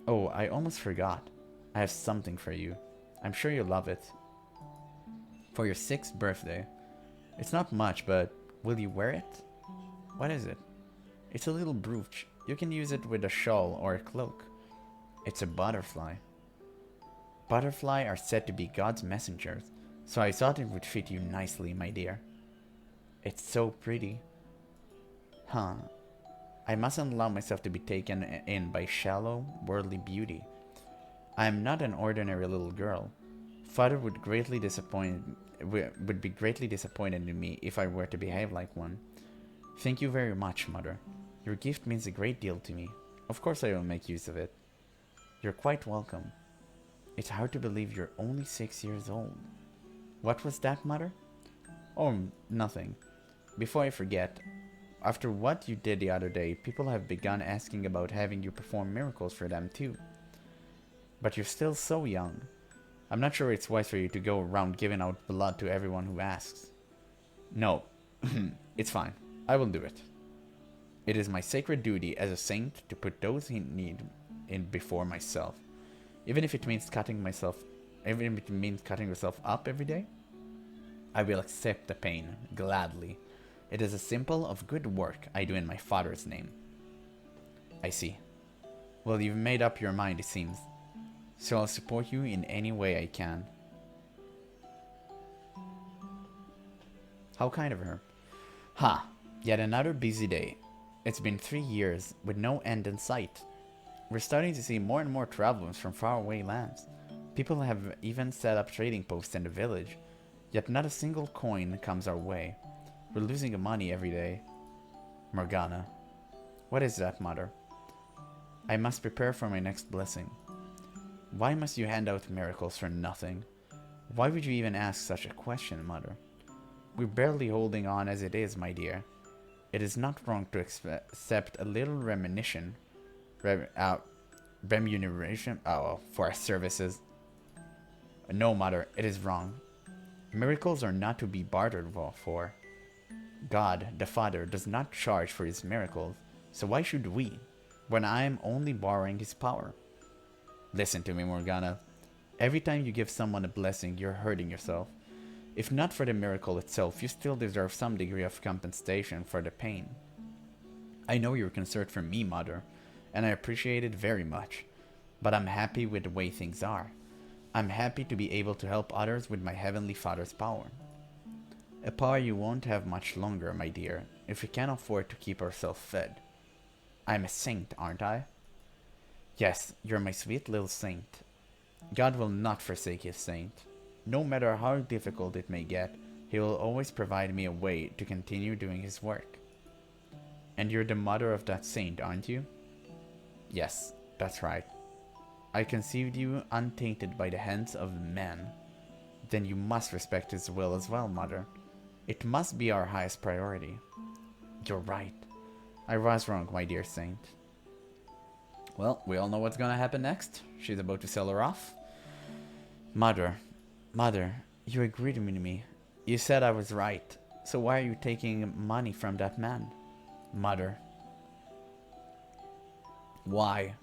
Oh, I almost forgot. I have something for you. I'm sure you'll love it. For your 6th birthday. It's not much, but will you wear it? What is it? It's a little brooch. You can use it with a shawl or a cloak. It's a butterfly. Butterfly are said to be God's messengers, so I thought it would fit you nicely, my dear. It's so pretty. Huh. I mustn't allow myself to be taken in by shallow, worldly beauty. I am not an ordinary little girl. Father would be greatly disappointed in me if I were to behave like one. Thank you very much, Mother. Your gift means a great deal to me. Of course I will make use of it. You're quite welcome. It's hard to believe you're only 6 years old. What was that, Mother? Oh, nothing. Before I forget, after what you did the other day, people have begun asking about having you perform miracles for them too. But you're still so young. I'm not sure it's wise for you to go around giving out blood to everyone who asks. No, it's fine. I will do it. It is my sacred duty as a saint to put those in need in before myself. Even if it means cutting myself up every day, I will accept the pain gladly. It is a symbol of good work I do in my father's name. I see. Well, you've made up your mind, it seems. So I'll support you in any way I can. How kind of her. Ha! Yet another busy day. It's been 3 years, with no end in sight. We're starting to see more and more travelers from faraway lands. People have even set up trading posts in the village, yet not a single coin comes our way. We're losing money every day. Morgana. What is that, Mother? I must prepare for my next blessing. Why must you hand out miracles for nothing? Why would you even ask such a question, Mother? We're barely holding on as it is, my dear. It is not wrong to accept a little remuneration for our services. No, Mother, it is wrong. Miracles are not to be bartered for. God, the Father, does not charge for his miracles, so why should we, when I am only borrowing his power? Listen to me, Morgana. Every time you give someone a blessing, you're hurting yourself. If not for the miracle itself, you still deserve some degree of compensation for the pain. I know you're concerned for me, Mother, and I appreciate it very much, but I'm happy with the way things are. I'm happy to be able to help others with my Heavenly Father's power. A power you won't have much longer, my dear, if we can't afford to keep ourselves fed. I'm a saint, aren't I? Yes, you're my sweet little saint. God will not forsake his saint. No matter how difficult it may get, he will always provide me a way to continue doing his work. And you're the mother of that saint, aren't you? Yes, that's right. I conceived you untainted by the hands of man. Then you must respect his will as well, Mother. It must be our highest priority. You're right. I was wrong, my dear saint. Well, we all know what's gonna happen next. She's about to sell her off. Mother, you agreed with me. You said I was right. So why are you taking money from that man? Mother. Why?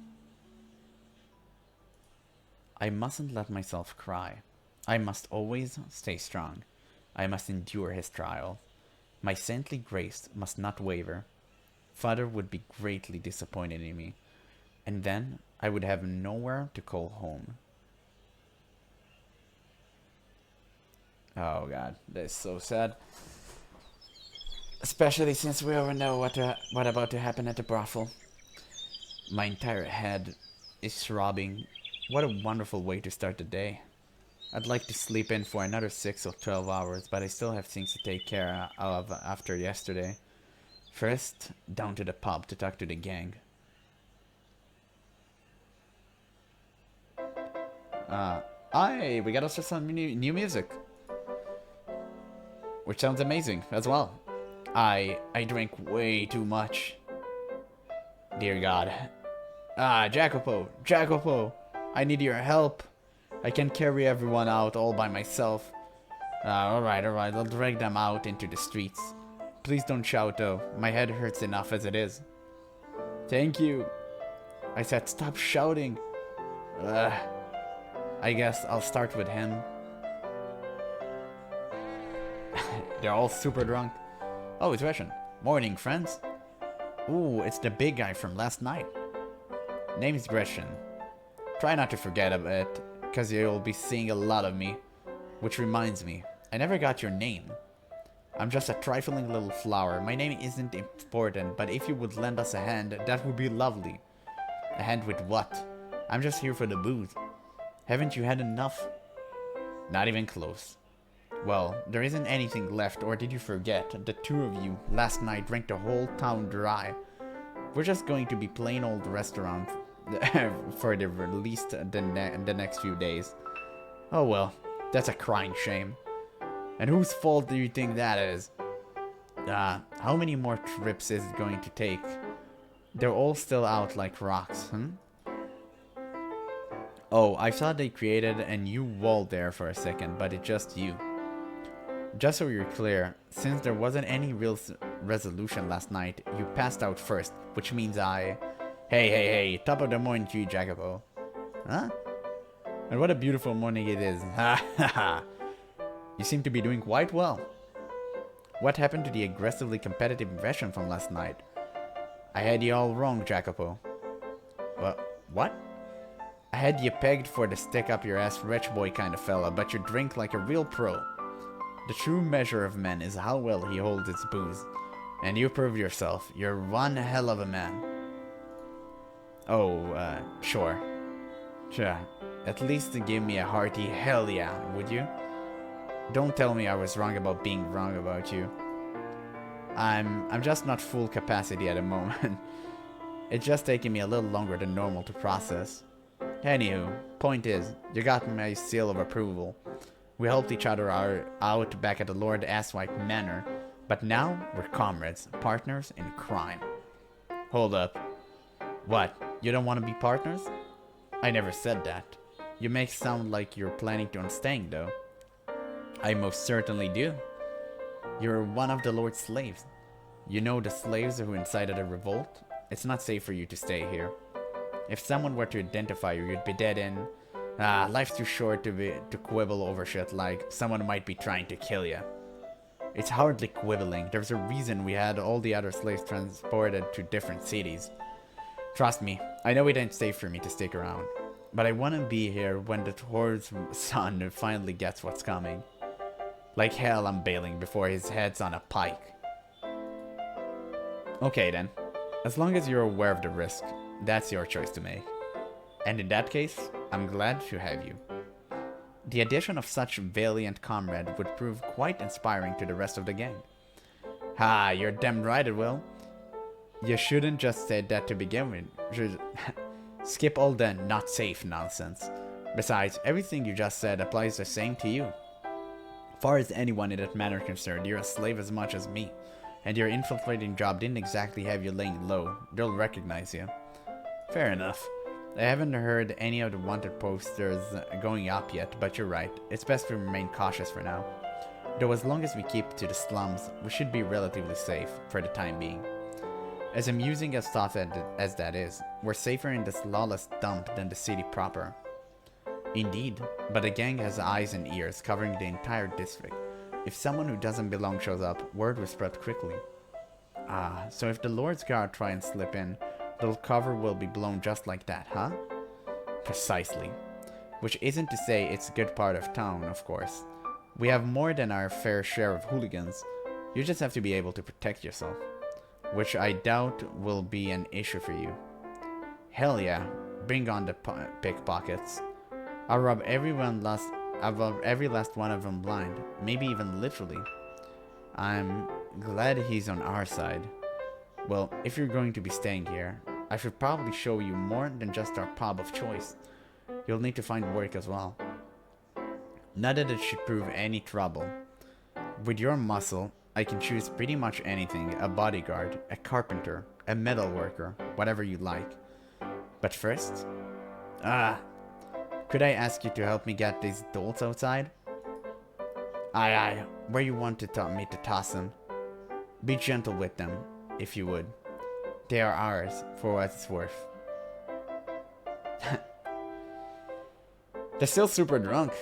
I mustn't let myself cry. I must always stay strong. I must endure his trial. My saintly grace must not waver. Father would be greatly disappointed in me. And then I would have nowhere to call home. Oh god, this is so sad. Especially since we already know what about to happen at the brothel. My entire head is throbbing. What a wonderful way to start the day. I'd like to sleep in for another 6 or 12 hours, but I still have things to take care of after yesterday. First, down to the pub to talk to the gang. We got us some new music. Which sounds amazing as well. I drank way too much. Dear God. Jacopo, I need your help. I can't carry everyone out all by myself. Alright, I'll drag them out into the streets. Please don't shout though, my head hurts enough as it is. Thank you. I said stop shouting. I guess I'll start with him. They're all super drunk. Oh, it's Russian. Morning, friends. Ooh, it's the big guy from last night. Name's Gresham. Try not to forget about it, because you'll be seeing a lot of me. Which reminds me, I never got your name. I'm just a trifling little flower. My name isn't important, but if you would lend us a hand, that would be lovely. A hand with what? I'm just here for the booze. Haven't you had enough? Not even close. Well, there isn't anything left, or did you forget? The two of you last night drank the whole town dry. We're just going to be plain old restaurant for the least the next few days. Oh well, that's a crying shame. And whose fault do you think that is? How many more trips is it going to take? They're all still out like rocks, Oh, I thought they created a new wall there for a second, but it's just you. Just so you're clear, since there wasn't any real resolution last night, you passed out first, which means I... Hey, top of the morning to you, GeneralApple. Huh? And what a beautiful morning it is. Ha ha ha. You seem to be doing quite well. What happened to the aggressively competitive impression from last night? I had you all wrong, GeneralApple. What? I had you pegged for the stick-up-your-ass rich boy kind of fella, but you drink like a real pro. The true measure of man is how well he holds his booze. And you proved yourself. You're one hell of a man. Oh, sure. Sure. At least give me a hearty hell yeah, would you? Don't tell me I was wrong about being wrong about you. I'm just not full capacity at the moment. It's just taking me a little longer than normal to process. Anywho, point is, you got my seal of approval. We helped each other out back at the Lord Asswipe Manor, but now we're comrades, partners in crime. Hold up. What, you don't want to be partners? I never said that. You make it sound like you're planning on staying, though. I most certainly do. You're one of the Lord's slaves. You know the slaves who incited a revolt? It's not safe for you to stay here. If someone were to identify you, you'd be dead in... life's too short to quibble over shit like someone might be trying to kill you. It's hardly quibbling. There's a reason we had all the other slaves transported to different cities. Trust me, I know it ain't safe for me to stick around. But I want to be here when the Horde's son finally gets what's coming. Like hell I'm bailing before his head's on a pike. Okay then. As long as you're aware of the risk, that's your choice to make. And in that case, I'm glad to have you. The addition of such valiant comrade would prove quite inspiring to the rest of the gang. Ha, you're damn right it will. You shouldn't just say that to begin with. Skip all the not safe nonsense. Besides, everything you just said applies the same to you. Far as anyone in that manner concerned, you're a slave as much as me. And your infiltrating job didn't exactly have you laying low. They'll recognize you. Fair enough. I haven't heard any of the wanted posters going up yet, but you're right. It's best to remain cautious for now. Though as long as we keep to the slums, we should be relatively safe for the time being. As amusing as thought as that is, we're safer in this lawless dump than the city proper. Indeed, but the gang has eyes and ears covering the entire district. If someone who doesn't belong shows up, word will spread quickly. Ah, so if the Lord's Guard try and slip in, the cover will be blown just like that, huh? Precisely. Which isn't to say it's a good part of town, of course. We have more than our fair share of hooligans. You just have to be able to protect yourself. Which I doubt will be an issue for you. Hell yeah, bring on the pickpockets. I'll rob every last one of them blind, maybe even literally. I'm glad he's on our side. Well, if you're going to be staying here, I should probably show you more than just our pub of choice. You'll need to find work as well. Not that it should prove any trouble. With your muscle, I can choose pretty much anything, a bodyguard, a carpenter, a metal worker, whatever you like. But first... could I ask you to help me get these dolts outside? Aye, where you want me to toss them. Be gentle with them, if you would. They are ours, for what it's worth. They're still super drunk.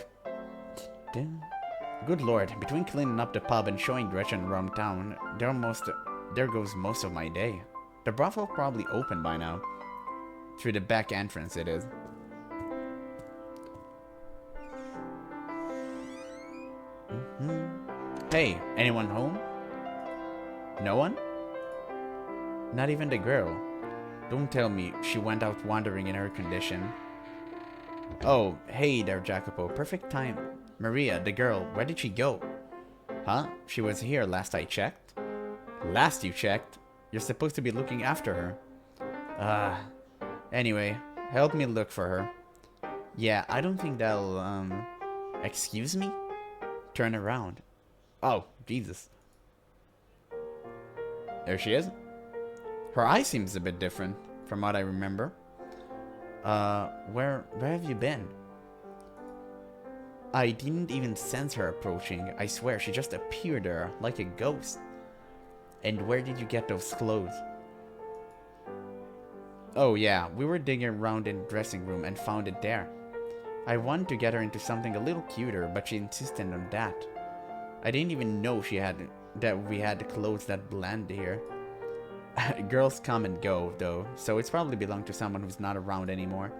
Good lord, between cleaning up the pub and showing Gretchen around town, there goes most of my day. The brothel probably open by now. Through the back entrance it is. Hey, anyone home? No one? Not even the girl. Don't tell me she went out wandering in her condition. Oh, hey there, GeneralApple. Perfect time. Maria, the girl, where did she go? Huh? She was here last I checked? Last you checked? You're supposed to be looking after her. Anyway, help me look for her. Yeah, I don't think that'll, excuse me? Turn around. Oh, Jesus. There she is. Her eye seems a bit different, from what I remember. Where have you been? I didn't even sense her approaching. I swear, she just appeared there, like a ghost. And where did you get those clothes? Oh yeah, we were digging around in the dressing room and found it there. I wanted to get her into something a little cuter, but she insisted on that. I didn't even know that we had clothes that blend here. Girls come and go, though, so it's probably belonged to someone who's not around anymore.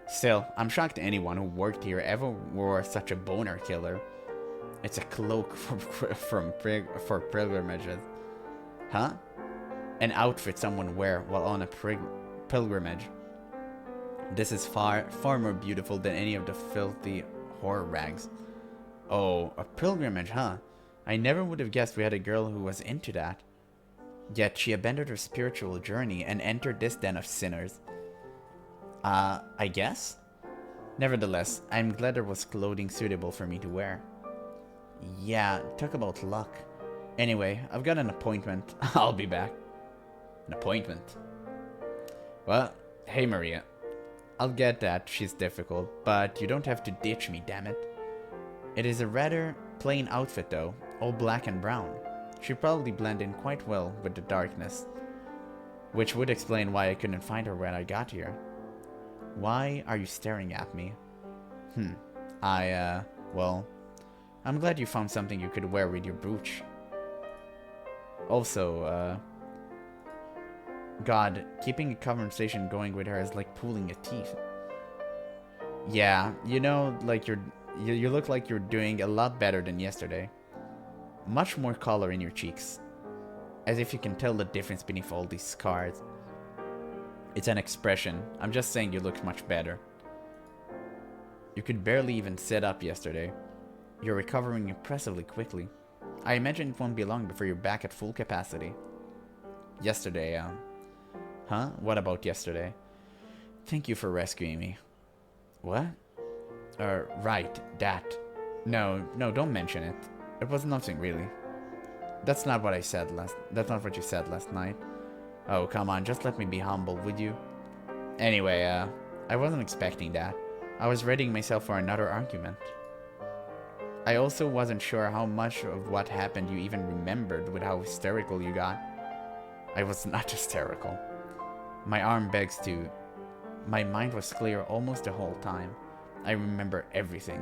Still, I'm shocked anyone who worked here ever wore such a boner killer. It's a cloak for pilgrimages. Huh? An outfit someone wear while on a pilgrimage. This is far more beautiful than any of the filthy horror rags. Oh, a pilgrimage, huh? I never would have guessed we had a girl who was into that. Yet she abandoned her spiritual journey and entered this den of sinners. I guess? Nevertheless, I'm glad there was clothing suitable for me to wear. Yeah, talk about luck. Anyway, I've got an appointment. I'll be back. An appointment? Well, hey Maria. I'll get that she's difficult, but you don't have to ditch me, damn it. It is a rather plain outfit though, all black and brown. She'd probably blend in quite well with the darkness. Which would explain why I couldn't find her when I got here. Why are you staring at me? Well, I'm glad you found something you could wear with your brooch. Also, God, keeping a conversation going with her is like pulling your teeth. Yeah, you know, like you look like you're doing a lot better than yesterday. Much more color in your cheeks. As if you can tell the difference beneath all these scars. It's an expression. I'm just saying you look much better. You could barely even sit up yesterday. You're recovering impressively quickly. I imagine it won't be long before you're back at full capacity. Yesterday, Huh? What about yesterday? Thank you for rescuing me. What? Right, that. No, don't mention it. It was nothing really. That's not what you said last night. Oh, come on, just let me be humble, would you? Anyway, I wasn't expecting that. I was readying myself for another argument. I also wasn't sure how much of what happened you even remembered with how hysterical you got. I was not hysterical. My arm begs to. My mind was clear almost the whole time. I remember everything.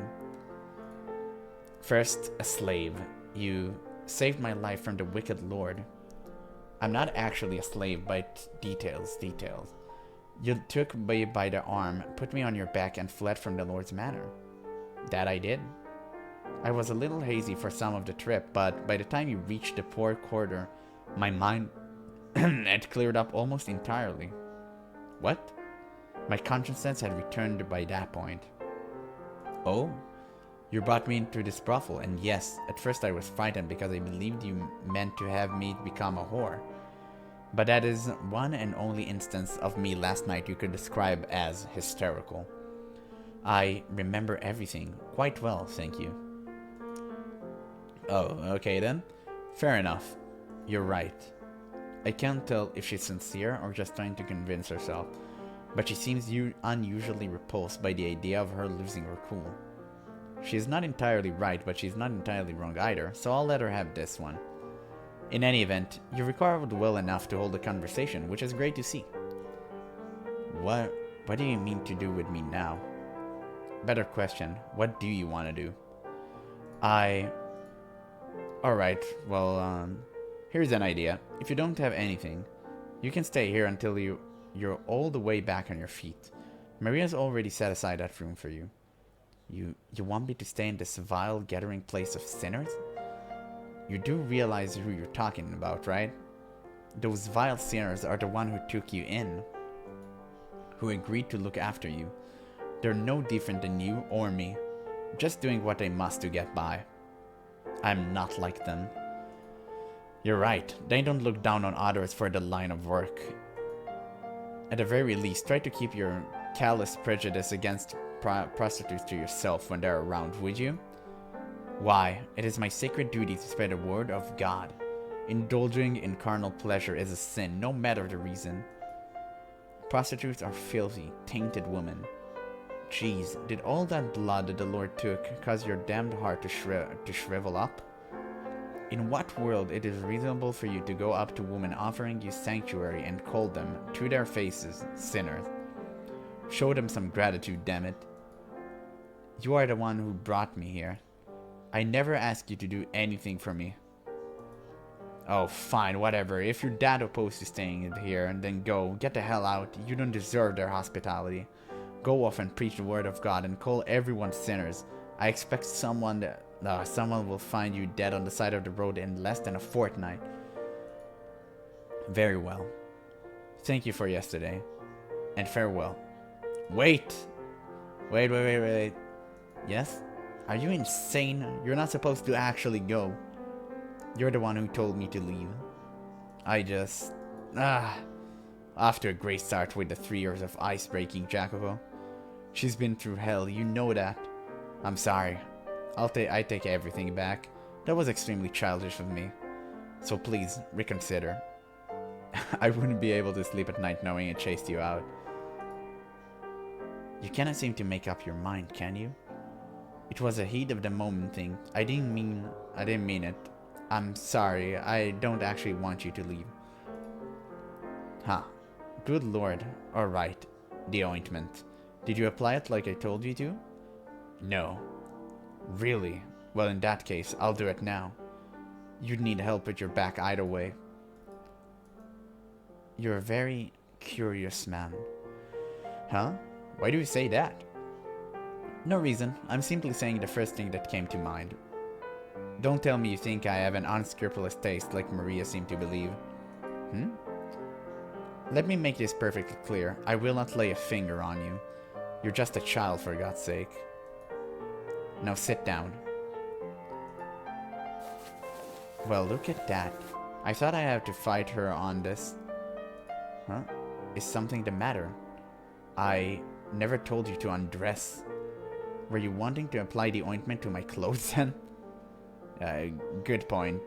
First, a slave. You saved my life from the wicked lord. I'm not actually a slave, but details. You took me by the arm, put me on your back, and fled from the lord's manor. That I did. I was a little hazy for some of the trip, but by the time you reached the poor quarter, my mind had cleared up almost entirely. What? My consciousness had returned by that point. Oh? You brought me into this brothel, and yes, at first I was frightened because I believed you meant to have me become a whore. But that is one and only instance of me last night you could describe as hysterical. I remember everything quite well, thank you. Oh, okay then. Fair enough. You're right. I can't tell if she's sincere or just trying to convince herself, but she seems unusually repulsed by the idea of her losing her cool. She's not entirely right, but she's not entirely wrong either, so I'll let her have this one. In any event, you recovered well enough to hold a conversation, which is great to see. What do you mean to do with me now? Better question, what do you want to do? Alright, well, here's an idea. If you don't have anything, you can stay here until you're all the way back on your feet. Maria's already set aside that room for you. You want me to stay in this vile gathering place of sinners? You do realize who you're talking about, right? Those vile sinners are the one who took you in, who agreed to look after you. They're no different than you or me, just doing what they must to get by. I'm not like them. You're right, they don't look down on others for the line of work. At the very least, try to keep your callous prejudice against prostitutes to yourself when they're around, would you? Why, it is my sacred duty to spread the word of God. Indulging in carnal pleasure is a sin, no matter the reason. Prostitutes are filthy, tainted women. Jeez, did all that blood that the Lord took cause your damned heart to shrivel up? In what world it is reasonable for you to go up to women offering you sanctuary and call them, to their faces, sinners? Show them some gratitude, damn it. You are the one who brought me here. I never asked you to do anything for me. Oh, fine, whatever. If you're that opposed to staying here, then go. Get the hell out. You don't deserve their hospitality. Go off and preach the word of God and call everyone sinners. I expect someone will find you dead on the side of the road in less than a fortnight. Very well. Thank you for yesterday. And farewell. Wait! Wait. Yes? Are you insane? You're not supposed to actually go. You're the one who told me to leave. Off to a great start with the 3 years of ice breaking, Jacopo. She's been through hell, you know that. I'm sorry. I take everything back. That was extremely childish of me. So please, reconsider. I wouldn't be able to sleep at night knowing I chased you out. You cannot seem to make up your mind, can you? It was a heat of the moment thing. I didn't mean it. I'm sorry, I don't actually want you to leave. Huh. Good lord. Alright. The ointment. Did you apply it like I told you to? No. Really? Well, in that case, I'll do it now. You'd need help with your back either way. You're a very curious man. Huh? Why do you say that? No reason. I'm simply saying the first thing that came to mind. Don't tell me you think I have an unscrupulous taste like Maria seemed to believe. Let me make this perfectly clear. I will not lay a finger on you. You're just a child, for God's sake. Now sit down. Well, look at that. I thought I had to fight her on this. Huh? Is something the matter? I never told you to undress. Were you wanting to apply the ointment to my clothes then? Good point.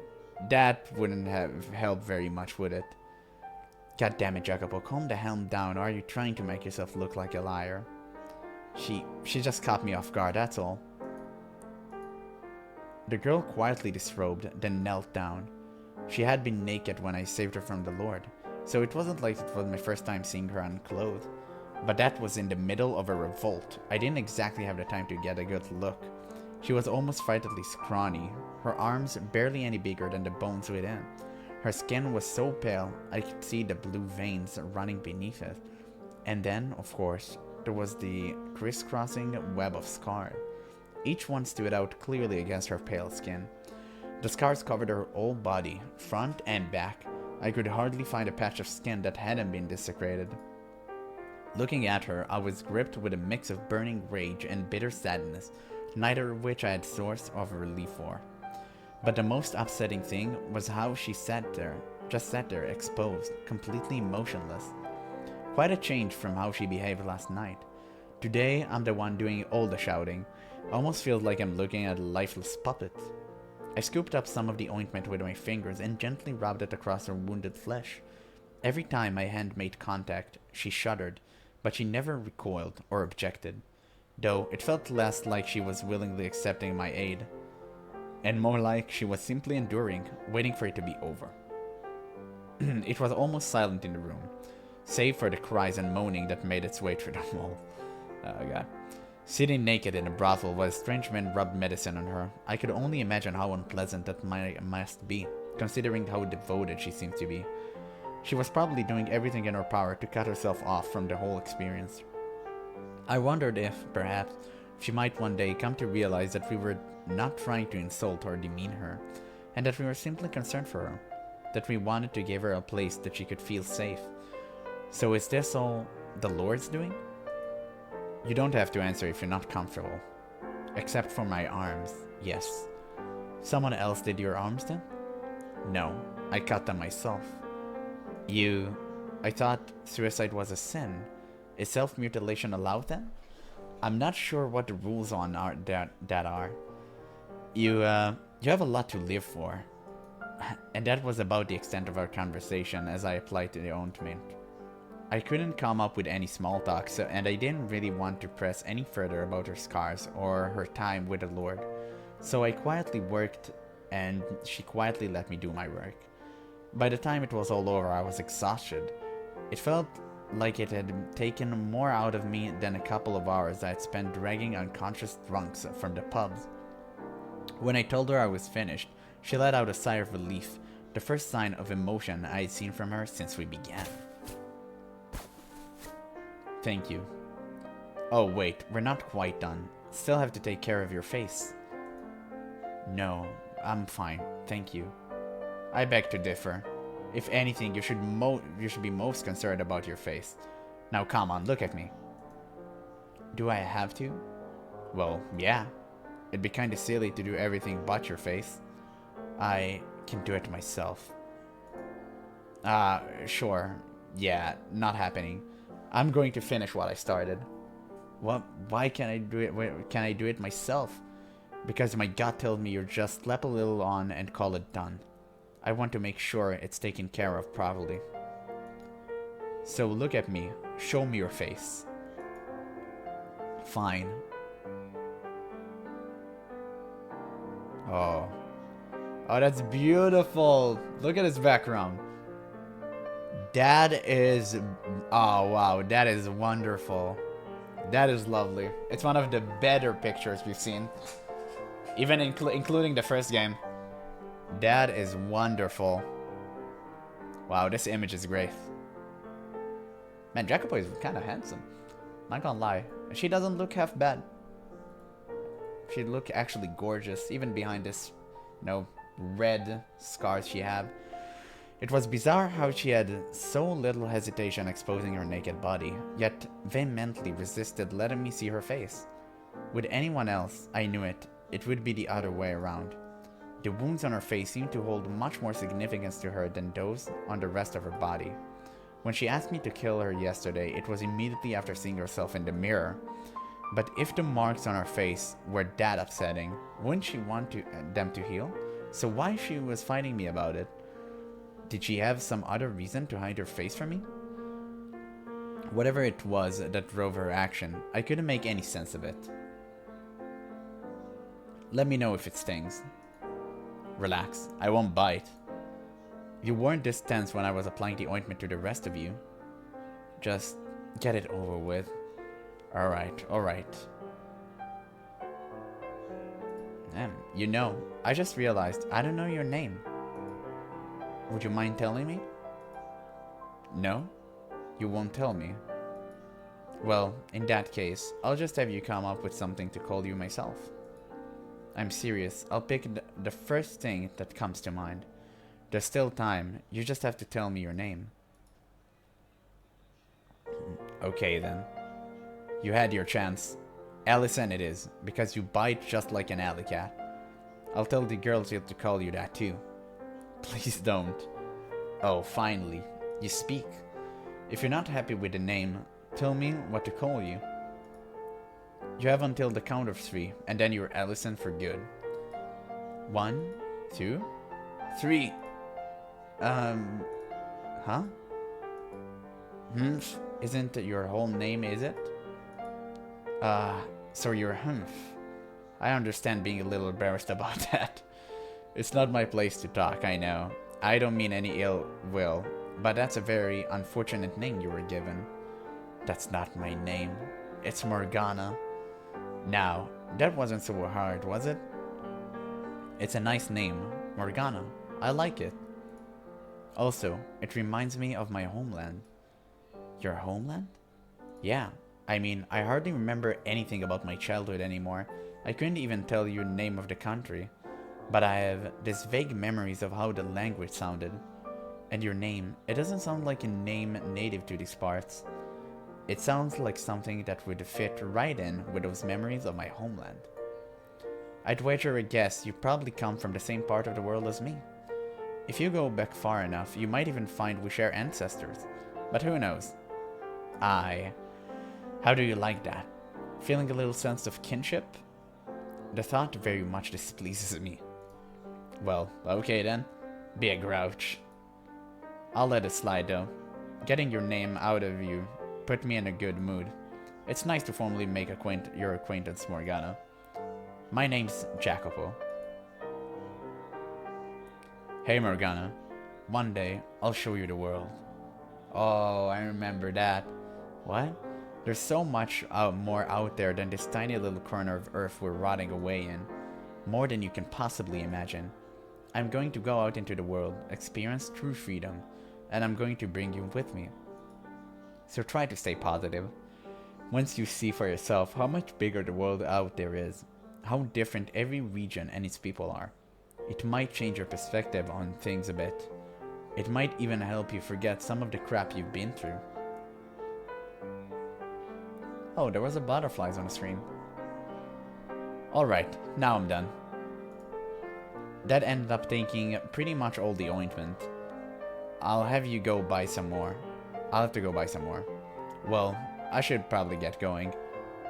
That wouldn't have helped very much, would it? God damn it, Jacopo, calm the helm down, or are you trying to make yourself look like a liar? She just caught me off guard, that's all. The girl quietly disrobed, then knelt down. She had been naked when I saved her from the Lord, so it wasn't like it was my first time seeing her unclothed. But that was in the middle of a revolt. I didn't exactly have the time to get a good look. She was almost frightfully scrawny, her arms barely any bigger than the bones within. Her skin was so pale, I could see the blue veins running beneath it. And then, of course, there was the crisscrossing web of scars. Each one stood out clearly against her pale skin. The scars covered her whole body, front and back. I could hardly find a patch of skin that hadn't been desecrated. Looking at her, I was gripped with a mix of burning rage and bitter sadness, neither of which I had source of relief for. But the most upsetting thing was how she sat there, exposed, completely motionless. Quite a change from how she behaved last night. Today, I'm the one doing all the shouting. I almost feel like I'm looking at a lifeless puppet. I scooped up some of the ointment with my fingers and gently rubbed it across her wounded flesh. Every time my hand made contact, she shuddered, but she never recoiled or objected, though it felt less like she was willingly accepting my aid, and more like she was simply enduring, waiting for it to be over. It was almost silent in the room, save for the cries and moaning that made its way through the wall. Oh god. Sitting naked in a brothel while a strange man rubbed medicine on her, I could only imagine how unpleasant that must be, considering how devoted she seemed to be. She was probably doing everything in her power to cut herself off from the whole experience. I wondered if, perhaps, she might one day come to realize that we were not trying to insult or demean her, and that we were simply concerned for her, that we wanted to give her a place that she could feel safe. So is this all the Lord's doing? You don't have to answer if you're not comfortable. Except for my arms, yes. Someone else did your arms then? No, I cut them myself. I thought suicide was a sin. Is self-mutilation allowed then? I'm not sure what the rules on that are. You have a lot to live for. And that was about the extent of our conversation as I applied to the ointment. I couldn't come up with any small talk, and I didn't really want to press any further about her scars or her time with the Lord. So I quietly worked, and she quietly let me do my work. By the time it was all over, I was exhausted. It felt like it had taken more out of me than a couple of hours I had spent dragging unconscious drunks from the pubs. When I told her I was finished, she let out a sigh of relief, the first sign of emotion I had seen from her since we began. Thank you. Oh wait, we're not quite done. Still have to take care of your face. No, I'm fine, thank you. I beg to differ. If anything, you should be most concerned about your face. Now come on, look at me. Do I have to? Well, yeah. It'd be kinda silly to do everything but your face. I can do it myself. Sure. Yeah, not happening. I'm going to finish what I started. What? Why can't I do it? Can I do it myself? Because my gut tells me you're just slap a little on and call it done. I want to make sure it's taken care of properly. So look at me. Show me your face. Fine. Oh. Oh, that's beautiful. Look at his background. That is... Oh, wow. That is wonderful. That is lovely. It's one of the better pictures we've seen. Even including the first game. That is wonderful. Wow, this image is great. Man, Jacopo is kind of handsome. Not gonna lie. She doesn't look half bad. She look actually gorgeous, even behind this, red scars she had. It was bizarre how she had so little hesitation exposing her naked body, yet vehemently resisted letting me see her face. With anyone else, I knew it would be the other way around. The wounds on her face seemed to hold much more significance to her than those on the rest of her body. When she asked me to kill her yesterday, it was immediately after seeing herself in the mirror. But if the marks on her face were that upsetting, wouldn't she want them to heal? So why she was fighting me about it? Did she have some other reason to hide her face from me? Whatever it was that drove her action, I couldn't make any sense of it. Let me know if it stings. Relax, I won't bite. You weren't this tense when I was applying the ointment to the rest of you. Just get it over with. Alright, alright. I just realized I don't know your name. Would you mind telling me? No? You won't tell me? Well, in that case, I'll just have you come up with something to call you myself. I'm serious, I'll pick the first thing that comes to mind. There's still time, you just have to tell me your name. Okay then. You had your chance. Allison it is, because you bite just like an alley cat. I'll tell the girls to call you that too. Please don't. Oh, finally. You speak. If you're not happy with the name, tell me what to call you. You have until the count of 3, and then you're Allison for good. 1, 2, 3. Huh? Humph isn't your whole name, is it? So you're Humph. I understand being a little embarrassed about that. It's not my place to talk, I know. I don't mean any ill will, but that's a very unfortunate name you were given. That's not my name. It's Morgana. Now, that wasn't so hard, was it? It's a nice name, Morgana. I like it. Also, it reminds me of my homeland. Your homeland? Yeah, I mean, I hardly remember anything about my childhood anymore. I couldn't even tell you the name of the country. But I have these vague memories of how the language sounded. And your name, it doesn't sound like a name native to these parts. It sounds like something that would fit right in with those memories of my homeland. I'd wager a guess you probably come from the same part of the world as me. If you go back far enough, you might even find we share ancestors. But who knows? How do you like that? Feeling a little sense of kinship? The thought very much displeases me. Well, okay then. Be a grouch. I'll let it slide though. Getting your name out of you put me in a good mood. It's nice to formally make your acquaintance, Morgana. My name's Jacopo. Hey Morgana, one day I'll show you the world. Oh, I remember that. What? There's so much more out there than this tiny little corner of Earth we're rotting away in. More than you can possibly imagine. I'm going to go out into the world, experience true freedom, and I'm going to bring you with me. So try to stay positive. Once you see for yourself how much bigger the world out there is, how different every region and its people are, it might change your perspective on things a bit. It might even help you forget some of the crap you've been through. Oh, there was a butterflies on the screen. Alright, now I'm done. That ended up taking pretty much all the ointment. I'll have you go buy some more. I'll have to go buy some more. Well, I should probably get going.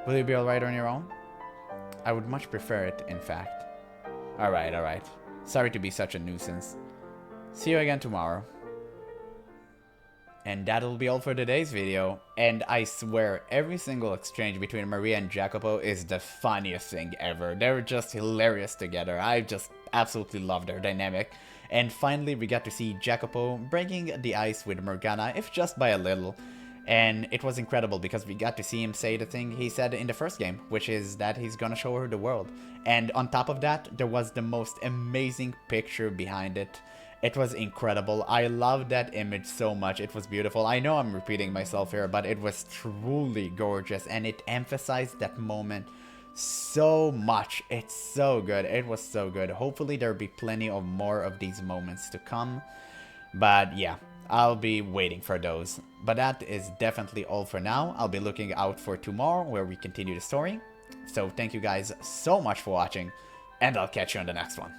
Will you be alright on your own? I would much prefer it, in fact. Alright. Sorry to be such a nuisance. See you again tomorrow. And that'll be all for today's video. And I swear, every single exchange between Maria and Jacopo is the funniest thing ever. They're just hilarious together. I just absolutely love their dynamic. And finally, we got to see Jacopo breaking the ice with Morgana, if just by a little. And it was incredible because we got to see him say the thing he said in the first game, which is that he's gonna show her the world. And on top of that, there was the most amazing picture behind it. It was incredible. I loved that image so much. It was beautiful. I know I'm repeating myself here, but it was truly gorgeous and it emphasized that moment so much. It's so good. It was so good. Hopefully there'll be plenty of more of these moments to come. But yeah, I'll be waiting for those. But that is definitely all for now. I'll be looking out for tomorrow where we continue the story. So thank you guys so much for watching, and I'll catch you on the next one.